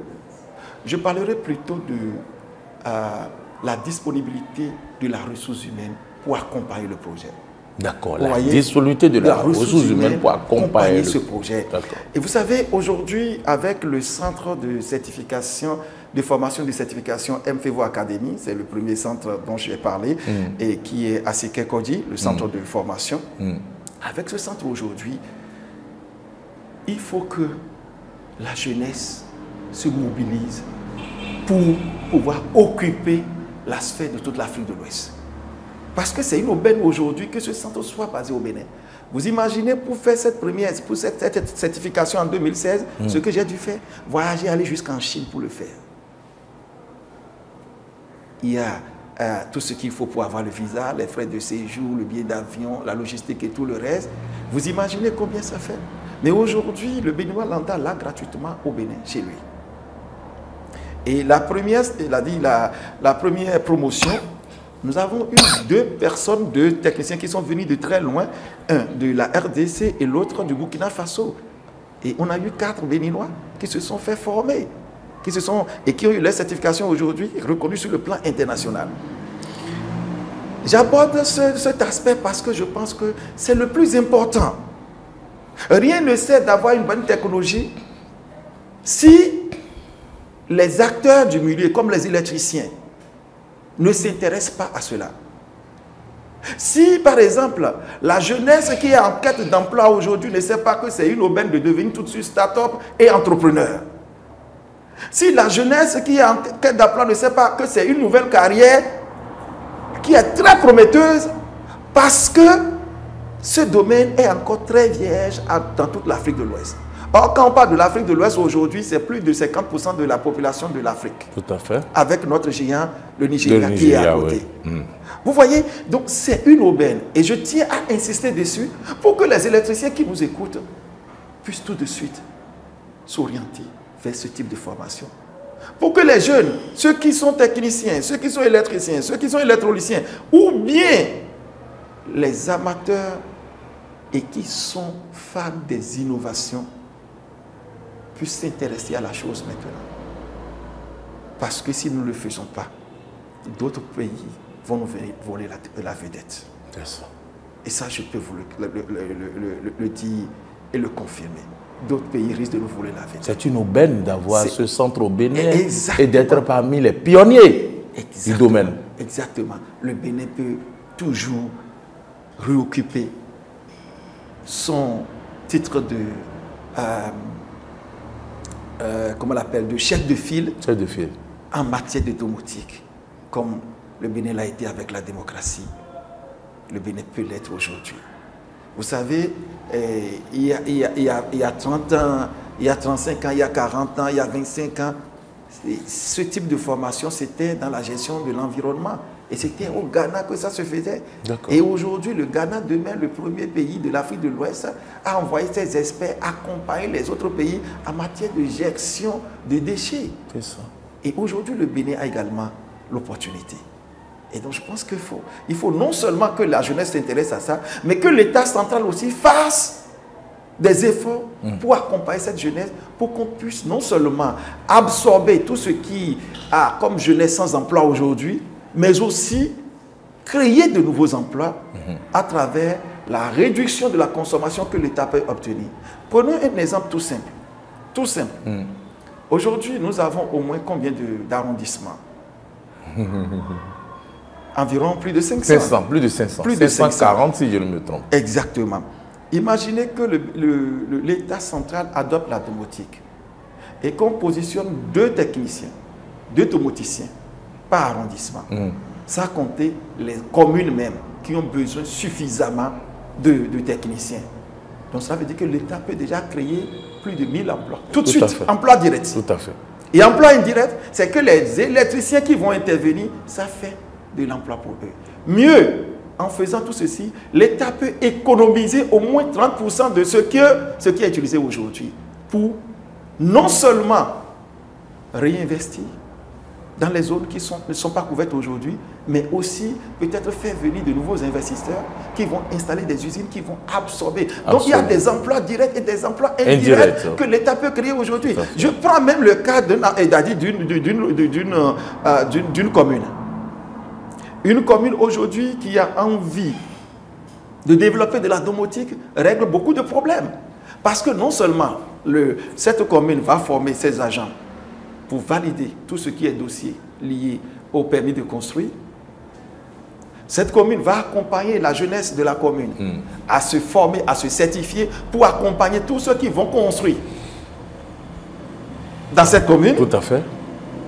la disponibilité de la ressource humaine pour accompagner le projet. D'accord, la disponibilité de la ressource humaine pour accompagner ce projet. Et vous savez, aujourd'hui, avec le centre de certification, de formation de certification MFEVO Academy, c'est le premier centre dont je vais parler, et qui est à Sekekodji, le centre de formation. Avec ce centre aujourd'hui, il faut que la jeunesse se mobilise pour pouvoir occuper la sphère de toute l'Afrique de l'Ouest. Parce que c'est une aubaine aujourd'hui que ce centre soit basé au Bénin. Vous imaginez pour faire cette certification en 2016, ce que j'ai dû faire, voyager, aller jusqu'en Chine pour le faire. Il y a tout ce qu'il faut pour avoir le visa, les frais de séjour, le billet d'avion, la logistique et tout le reste. Vous imaginez combien ça fait? Mais aujourd'hui, le Béninois l'entend là gratuitement au Bénin, chez lui. Et la première promotion, nous avons eu 2 personnes, 2 techniciens qui sont venus de très loin, un de la RDC et l'autre du Burkina Faso. Et on a eu 4 Béninois qui se sont fait former, qui ont eu leur certification aujourd'hui reconnue sur le plan international. J'aborde cet aspect parce que je pense que c'est le plus important. Rien ne sert d'avoir une bonne technologie si les acteurs du milieu, comme les électriciens, ne s'intéressent pas à cela. Si, par exemple, la jeunesse qui est en quête d'emploi aujourd'hui ne sait pas que c'est une aubaine de devenir tout de suite start-up et entrepreneur. Si la jeunesse qui est en quête d'emploi ne sait pas que c'est une nouvelle carrière qui est très prometteuse parce que ce domaine est encore très vierge dans toute l'Afrique de l'Ouest. Or, quand on parle de l'Afrique de l'Ouest aujourd'hui, c'est plus de 50% de la population de l'Afrique. Tout à fait. Avec notre géant, le Nigeria, qui est à côté. Oui. Vous voyez, donc c'est une aubaine. Et je tiens à insister dessus pour que les électriciens qui nous écoutent puissent tout de suite s'orienter vers ce type de formation. Pour que les jeunes, ceux qui sont techniciens, ceux qui sont électriciens, ceux qui sont électroliciens, ou bien les amateurs et qui sont fans des innovations, puissent s'intéresser à la chose maintenant. Parce que si nous ne le faisons pas, d'autres pays vont nous voler la vedette. Et ça, je peux vous le dire et le confirmer. D'autres pays risquent de nous voler la vedette. C'est une aubaine d'avoir ce centre au Bénin et d'être parmi les pionniers du domaine. Exactement. Le Bénin peut toujours réoccuper son titre de... comment on l'appelle, de chef de file en matière de domotique, comme le Bénin l'a été avec la démocratie. Le Bénin peut l'être aujourd'hui. Vous savez, il y a 30 ans, il y a 35 ans, il y a 40 ans, il y a 25 ans, ce type de formation, c'était dans la gestion de l'environnement Et c'était au Ghana que ça se faisait. Et aujourd'hui, le Ghana demeure le premier pays de l'Afrique de l'Ouest à envoyer ses experts accompagner les autres pays en matière de gestion de déchets. C'est ça. Et aujourd'hui, le Bénin a également l'opportunité. Et donc, je pense qu'il faut non seulement que la jeunesse s'intéresse à ça, mais que l'État central aussi fasse des efforts pour accompagner cette jeunesse, pour qu'on puisse non seulement absorber tout ce qui a comme jeunesse sans emploi aujourd'hui, mais aussi créer de nouveaux emplois à travers la réduction de la consommation que l'État peut obtenir. Prenons un exemple tout simple. Tout simple. Aujourd'hui, nous avons au moins combien d'arrondissements? Environ plus de 500. 500, plus de 500. Plus de 540 si je ne me trompe. Exactement. Imaginez que l'État central adopte la domotique et qu'on positionne 2 techniciens, 2 domoticiens par arrondissement. Ça compter les communes même qui ont besoin suffisamment de techniciens. Donc ça veut dire que l'État peut déjà créer plus de 1000 emplois. Tout de suite, emploi direct. Tout à fait. Et emploi indirect, c'est que les électriciens qui vont intervenir, ça fait de l'emploi pour eux. Mieux, en faisant tout ceci, l'État peut économiser au moins 30% de ce qui est utilisé aujourd'hui pour non seulement réinvestir dans les zones qui ne sont pas couvertes aujourd'hui, mais aussi peut-être faire venir de nouveaux investisseurs qui vont installer des usines qui vont absorber. Donc il y a des emplois directs et des emplois indirects que l'État peut créer aujourd'hui. Je prends même le cas d'une commune. Une commune aujourd'hui qui a envie de développer de la domotique règle beaucoup de problèmes. Parce que non seulement cette commune va former ses agents pour valider tout ce qui est dossier lié au permis de construire, cette commune va accompagner la jeunesse de la commune à se former, à se certifier pour accompagner tous ceux qui vont construire dans cette commune. Tout à fait.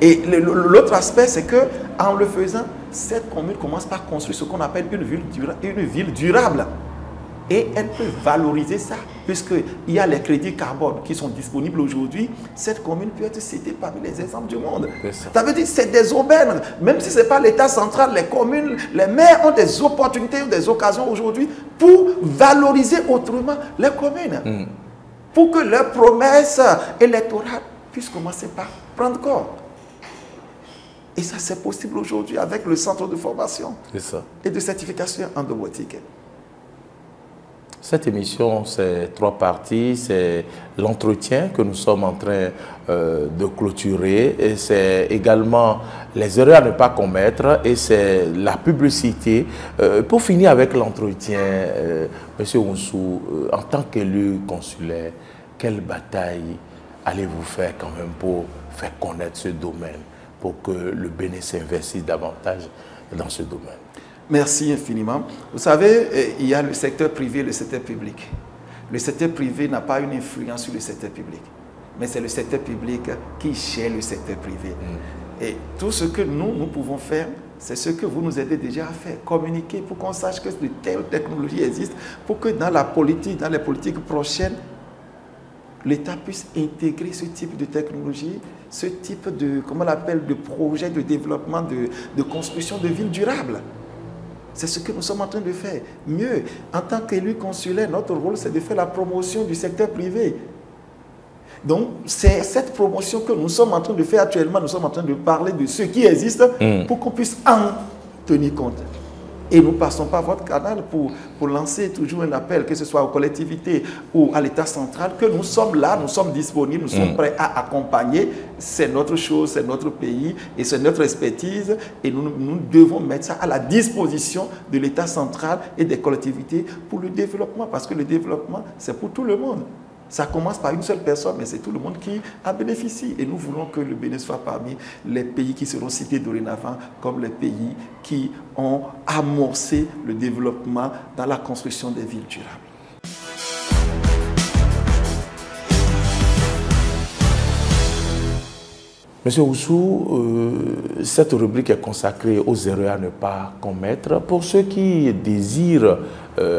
Et l'autre aspect, c'est que en le faisant, cette commune commence par construire ce qu'on appelle une ville durable. Et elle peut valoriser ça, puisqu'il y a les crédits carbone qui sont disponibles aujourd'hui. Cette commune peut être citée parmi les exemples du monde. Ça veut dire que c'est des aubaines. Même si ce n'est pas l'État central, les communes, les maires ont des opportunités ou des occasions aujourd'hui pour valoriser autrement les communes. Pour que leurs promesses électorales puissent commencer par prendre corps. Et ça, c'est possible aujourd'hui avec le centre de formation et de certification en domotique. Cette émission, c'est 3 parties. C'est l'entretien que nous sommes en train de clôturer. Et c'est également les erreurs à ne pas commettre. Et c'est la publicité. Pour finir avec l'entretien, M. Oussou, en tant qu'élu consulaire, quelle bataille allez-vous faire quand même pour faire connaître ce domaine, pour que le Bénin s'investisse davantage dans ce domaine? Merci infiniment. Vous savez, il y a le secteur privé et le secteur public. Le secteur privé n'a pas une influence sur le secteur public, mais c'est le secteur public qui gère le secteur privé. Et tout ce que nous pouvons faire, c'est ce que vous nous aidez déjà à faire, communiquer pour qu'on sache que de telles technologies existent, pour que dans les politiques prochaines, l'État puisse intégrer ce type de technologie, ce type de, comment on l'appelle, de projet de développement, de construction de villes durables. C'est ce que nous sommes en train de faire. Mieux, en tant qu'élu consulaire, notre rôle, c'est de faire la promotion du secteur privé. Donc, c'est cette promotion que nous sommes en train de faire actuellement. Nous sommes en train de parler de ce qui existe pour qu'on puisse en tenir compte. Et nous passons par votre canal pour lancer toujours un appel, que ce soit aux collectivités ou à l'État central, que nous sommes là, nous sommes disponibles, nous sommes prêts à accompagner. C'est notre chose, c'est notre pays et c'est notre expertise. Et nous devons mettre ça à la disposition de l'État central et des collectivités pour le développement. Parce que le développement, c'est pour tout le monde. Ça commence par une seule personne, mais c'est tout le monde qui en bénéficie. Et nous voulons que le Bénin soit parmi les pays qui seront cités dorénavant comme les pays qui ont amorcé le développement dans la construction des villes durables. Monsieur Oussou, cette rubrique est consacrée aux erreurs à ne pas commettre. Pour ceux qui désirent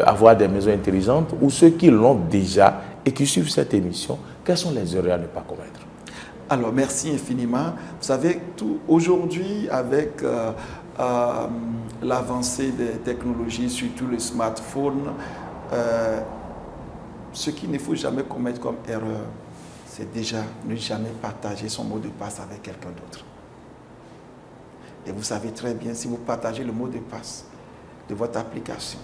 avoir des maisons intelligentes ou ceux qui l'ont déjà et qui suivent cette émission, quelles sont les erreurs à ne pas commettre? Alors, merci infiniment. Vous savez, aujourd'hui, avec l'avancée des technologies, surtout le smartphone, ce qu'il ne faut jamais commettre comme erreur, c'est déjà ne jamais partager son mot de passe avec quelqu'un d'autre. Et vous savez très bien, si vous partagez le mot de passe de votre application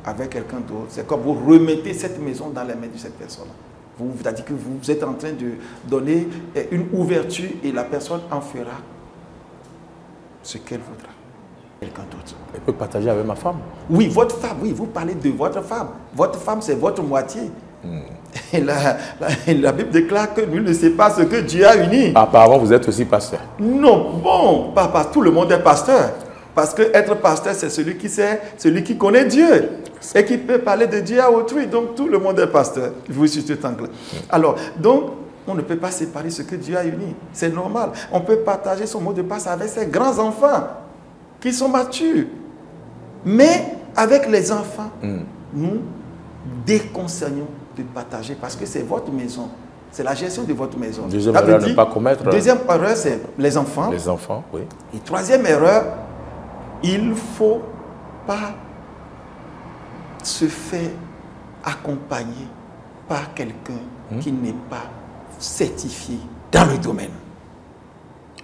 avec quelqu'un d'autre, c'est comme vous remettez cette maison dans les mains de cette personne. C'est-à-dire que vous êtes en train de donner une ouverture et la personne en fera ce qu'elle voudra. Quelqu'un d'autre. Elle peut partager avec ma femme. Oui, votre femme, oui, vous parlez de votre femme. Votre femme, c'est votre moitié. Et la Bible déclare que nul ne sait pas ce que Dieu a uni. Apparemment, vous êtes aussi pasteur. Non, bon, pas tout le monde est pasteur. Parce que être pasteur, c'est celui qui sait, celui qui connaît Dieu et qui peut parler de Dieu à autrui. Donc, tout le monde est pasteur. Vous sur cet angle. Alors, donc, on ne peut pas séparer ce que Dieu a uni. C'est normal. On peut partager son mot de passe avec ses grands-enfants qui sont matures. Mais avec les enfants, nous déconseillons de partager parce que c'est votre maison. C'est la gestion de votre maison. Deuxième erreur, ne pas commettre. Deuxième erreur, c'est les enfants. Les enfants, oui. Et troisième erreur, il ne faut pas se faire accompagner par quelqu'un qui n'est pas certifié dans le domaine.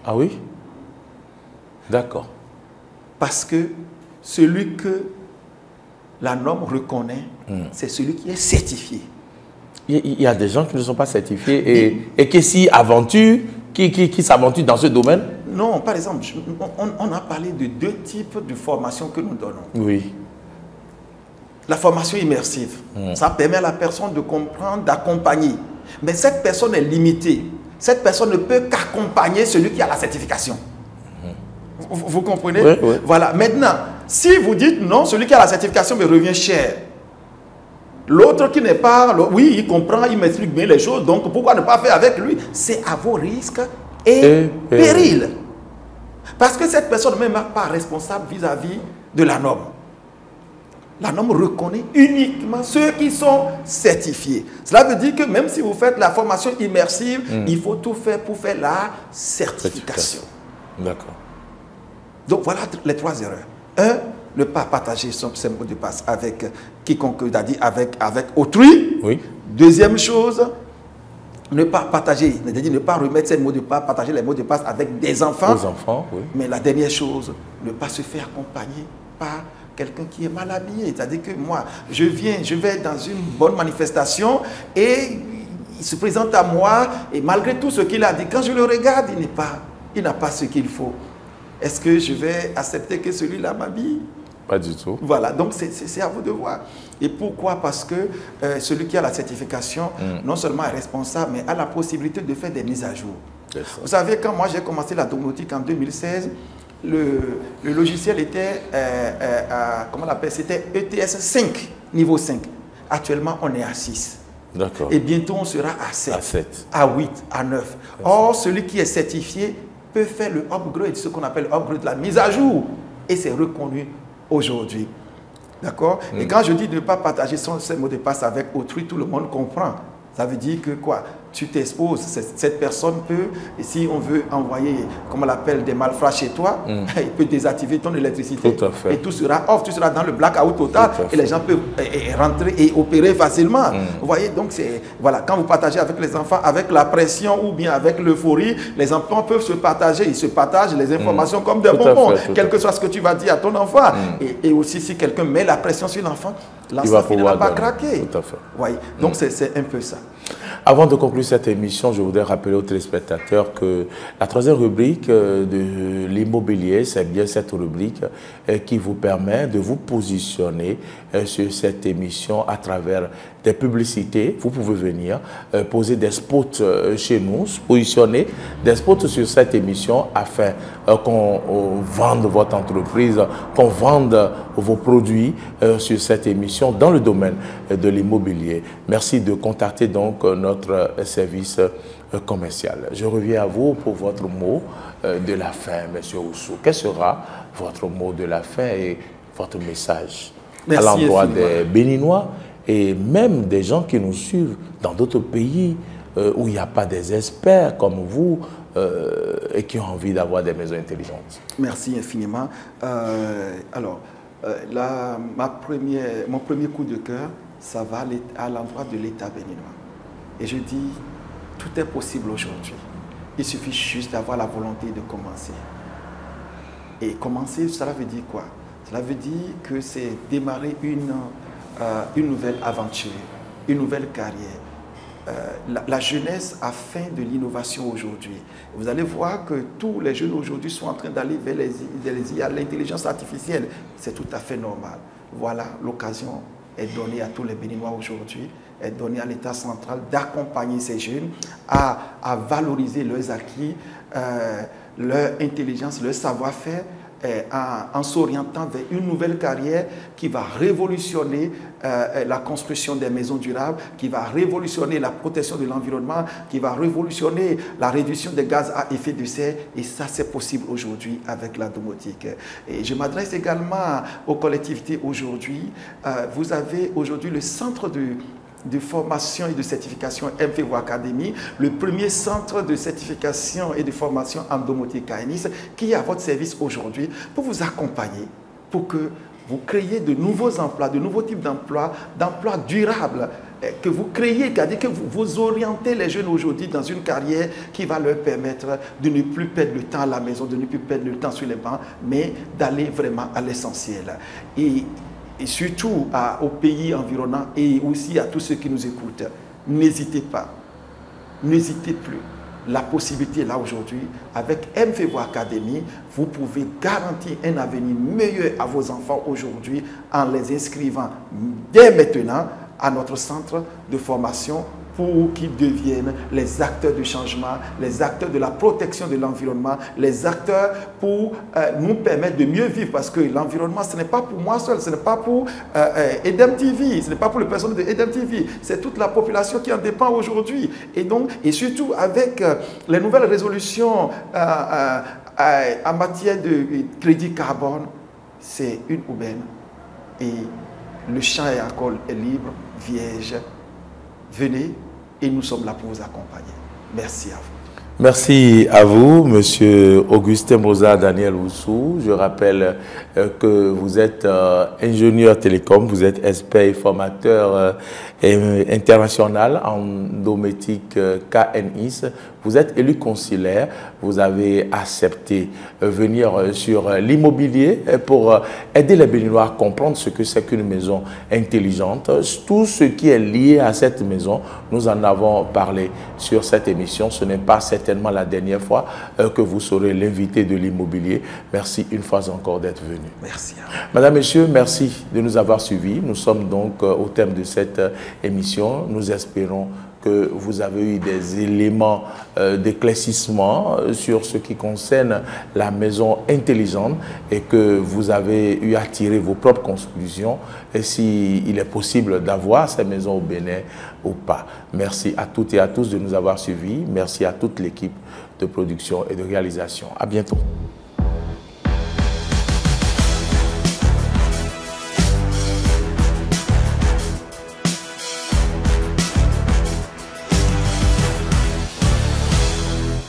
Ah oui? D'accord. Parce que celui que la norme reconnaît, c'est celui qui est certifié. Il y a des gens qui ne sont pas certifiés et qui s'y aventurent, qui s'aventurent dans ce domaine? Non, par exemple, on a parlé de deux types de formations que nous donnons. Oui. La formation immersive, ça permet à la personne de comprendre, d'accompagner. Mais cette personne est limitée. Cette personne ne peut qu'accompagner celui qui a la certification. Vous comprenez? Oui, oui. Voilà. Maintenant, si vous dites non, celui qui a la certification me revient cher. L'autre qui n'est pas, oui, il comprend, il m'explique bien les choses, donc pourquoi ne pas faire avec lui? C'est à vos risques et périls. Parce que cette personne n'est même pas responsable vis-à-vis de la norme. La norme reconnaît uniquement ceux qui sont certifiés. Cela veut dire que même si vous faites la formation immersive, il faut tout faire pour faire la certification. D'accord. Donc voilà les trois erreurs. Un, ne pas partager son mot de passe avec quiconque, c'est-à-dire avec autrui. Oui. Deuxième chose, ne pas partager, c'est-à-dire ne pas remettre ces mots de passe, partager les mots de passe avec des enfants. Des enfants, oui. Mais la dernière chose, ne pas se faire accompagner par quelqu'un qui est mal habillé. C'est-à-dire que moi, je vais dans une bonne manifestation et il se présente à moi et malgré tout ce qu'il a dit, quand je le regarde, il n'a pas ce qu'il faut. Est-ce que je vais accepter que celui-là m'habille? Pas du tout. Voilà, donc c'est à vous de voir. Et pourquoi? Parce que celui qui a la certification, non seulement est responsable, mais a la possibilité de faire des mises à jour. Vous savez, quand moi j'ai commencé la domotique en 2016, le logiciel était, comment on l'appelle? C'était ETS 5, niveau 5. Actuellement, on est à 6. D'accord. Et bientôt, on sera à 7, à 7, à 8, à 9. Or, celui qui est certifié peut faire le upgrade, ce qu'on appelle upgrade, la mise à jour. Et c'est reconnu aujourd'hui. D'accord? Et quand je dis de ne pas partager son mot de passe avec autrui, tout le monde comprend. Ça veut dire que quoi? Tu t'exposes. Cette personne peut, et si on veut envoyer, comme on l'appelle, des malfrats chez toi, il peut désactiver ton électricité. Tout à fait. Et tout sera off, tu seras dans le blackout total et les gens peuvent rentrer et opérer facilement. Vous voyez, donc c'est, voilà, quand vous partagez avec les enfants, avec la pression ou bien avec l'euphorie, les enfants peuvent se partager. Ils se partagent les informations comme des bonbons, quel que soit ce que tu vas dire à ton enfant. Et aussi, si quelqu'un met la pression sur l'enfant, l'enfant finira par craquer. Tout à fait. Vous voyez, donc c'est un peu ça. Avant de conclure cette émission, je voudrais rappeler aux téléspectateurs que la troisième rubrique de l'immobilier, c'est bien cette rubrique qui vous permet de vous positionner sur cette émission à travers des publicités. Vous pouvez venir poser des spots chez nous, positionner des spots sur cette émission afin qu'on vende votre entreprise, qu'on vende vos produits sur cette émission dans le domaine de l'immobilier. Merci de contacter donc notre service commercial. Je reviens à vous pour votre mot de la fin, M. Oussou. Quel sera votre mot de la fin et votre message à l'endroit des Béninois et même des gens qui nous suivent dans d'autres pays où il n'y a pas des experts comme vous et qui ont envie d'avoir des maisons intelligentes? Merci infiniment. Mon premier coup de cœur, ça va à l'endroit de l'État béninois. Et je dis, tout est possible aujourd'hui. Il suffit juste d'avoir la volonté de commencer. Et commencer, cela veut dire quoi? Cela veut dire que c'est démarrer une nouvelle aventure, une nouvelle carrière. La jeunesse a faim de l'innovation aujourd'hui. Vous allez voir que tous les jeunes aujourd'hui sont en train d'aller vers l'intelligence artificielle. C'est tout à fait normal. Voilà, l'occasion est donnée à tous les Béninois aujourd'hui, est donnée à l'État central d'accompagner ces jeunes à valoriser leurs acquis, leur intelligence, leur savoir-faire, en s'orientant vers une nouvelle carrière qui va révolutionner la construction des maisons durables, qui va révolutionner la protection de l'environnement, qui va révolutionner la réduction des gaz à effet de serre. Et ça, c'est possible aujourd'hui avec la domotique. Et je m'adresse également aux collectivités aujourd'hui. Vous avez aujourd'hui le centre de formation et de certification MFEVO Academy, le premier centre de certification et de formation en domotique à Nice, qui est à votre service aujourd'hui pour vous accompagner, pour que vous créiez de nouveaux emplois, de nouveaux types d'emplois durables, que vous créez, c'est-à-dire que vous orientez les jeunes aujourd'hui dans une carrière qui va leur permettre de ne plus perdre le temps à la maison, de ne plus perdre le temps sur les bancs, mais d'aller vraiment à l'essentiel. Et surtout aux pays environnants et aussi à tous ceux qui nous écoutent, n'hésitez pas, n'hésitez plus. La possibilité est là aujourd'hui. Avec MFEVO Academy, vous pouvez garantir un avenir meilleur à vos enfants aujourd'hui en les inscrivant dès maintenant à notre centre de formation pour qu'ils deviennent les acteurs du changement, les acteurs de la protection de l'environnement, les acteurs pour nous permettre de mieux vivre. Parce que l'environnement, ce n'est pas pour moi seul, ce n'est pas pour Edem TV, ce n'est pas pour les personnes de Edem TV, c'est toute la population qui en dépend aujourd'hui. Et surtout avec les nouvelles résolutions en matière de crédit carbone, c'est une aubaine. Et le champ est libre, vierge. Venez et nous sommes là pour vous accompagner. Merci à vous. Merci à vous, Monsieur Augustin Boza Daniel Oussou. Je rappelle que vous êtes ingénieur télécom, vous êtes expert et formateur international en domotique KNIS. Vous êtes élu consulaire, vous avez accepté venir sur l'immobilier pour aider les Béninois à comprendre ce que c'est qu'une maison intelligente. Tout ce qui est lié à cette maison, nous en avons parlé sur cette émission. Ce n'est pas certainement la dernière fois que vous serez l'invité de l'immobilier. Merci une fois encore d'être venu. Merci. Madame, Messieurs, merci de nous avoir suivis. Nous sommes donc au terme de cette émission. Nous espérons que vous avez eu des éléments d'éclaircissement sur ce qui concerne la maison intelligente et que vous avez eu à tirer vos propres conclusions et s'il est possible d'avoir ces maisons au Bénin ou pas. Merci à toutes et à tous de nous avoir suivis. Merci à toute l'équipe de production et de réalisation. À bientôt.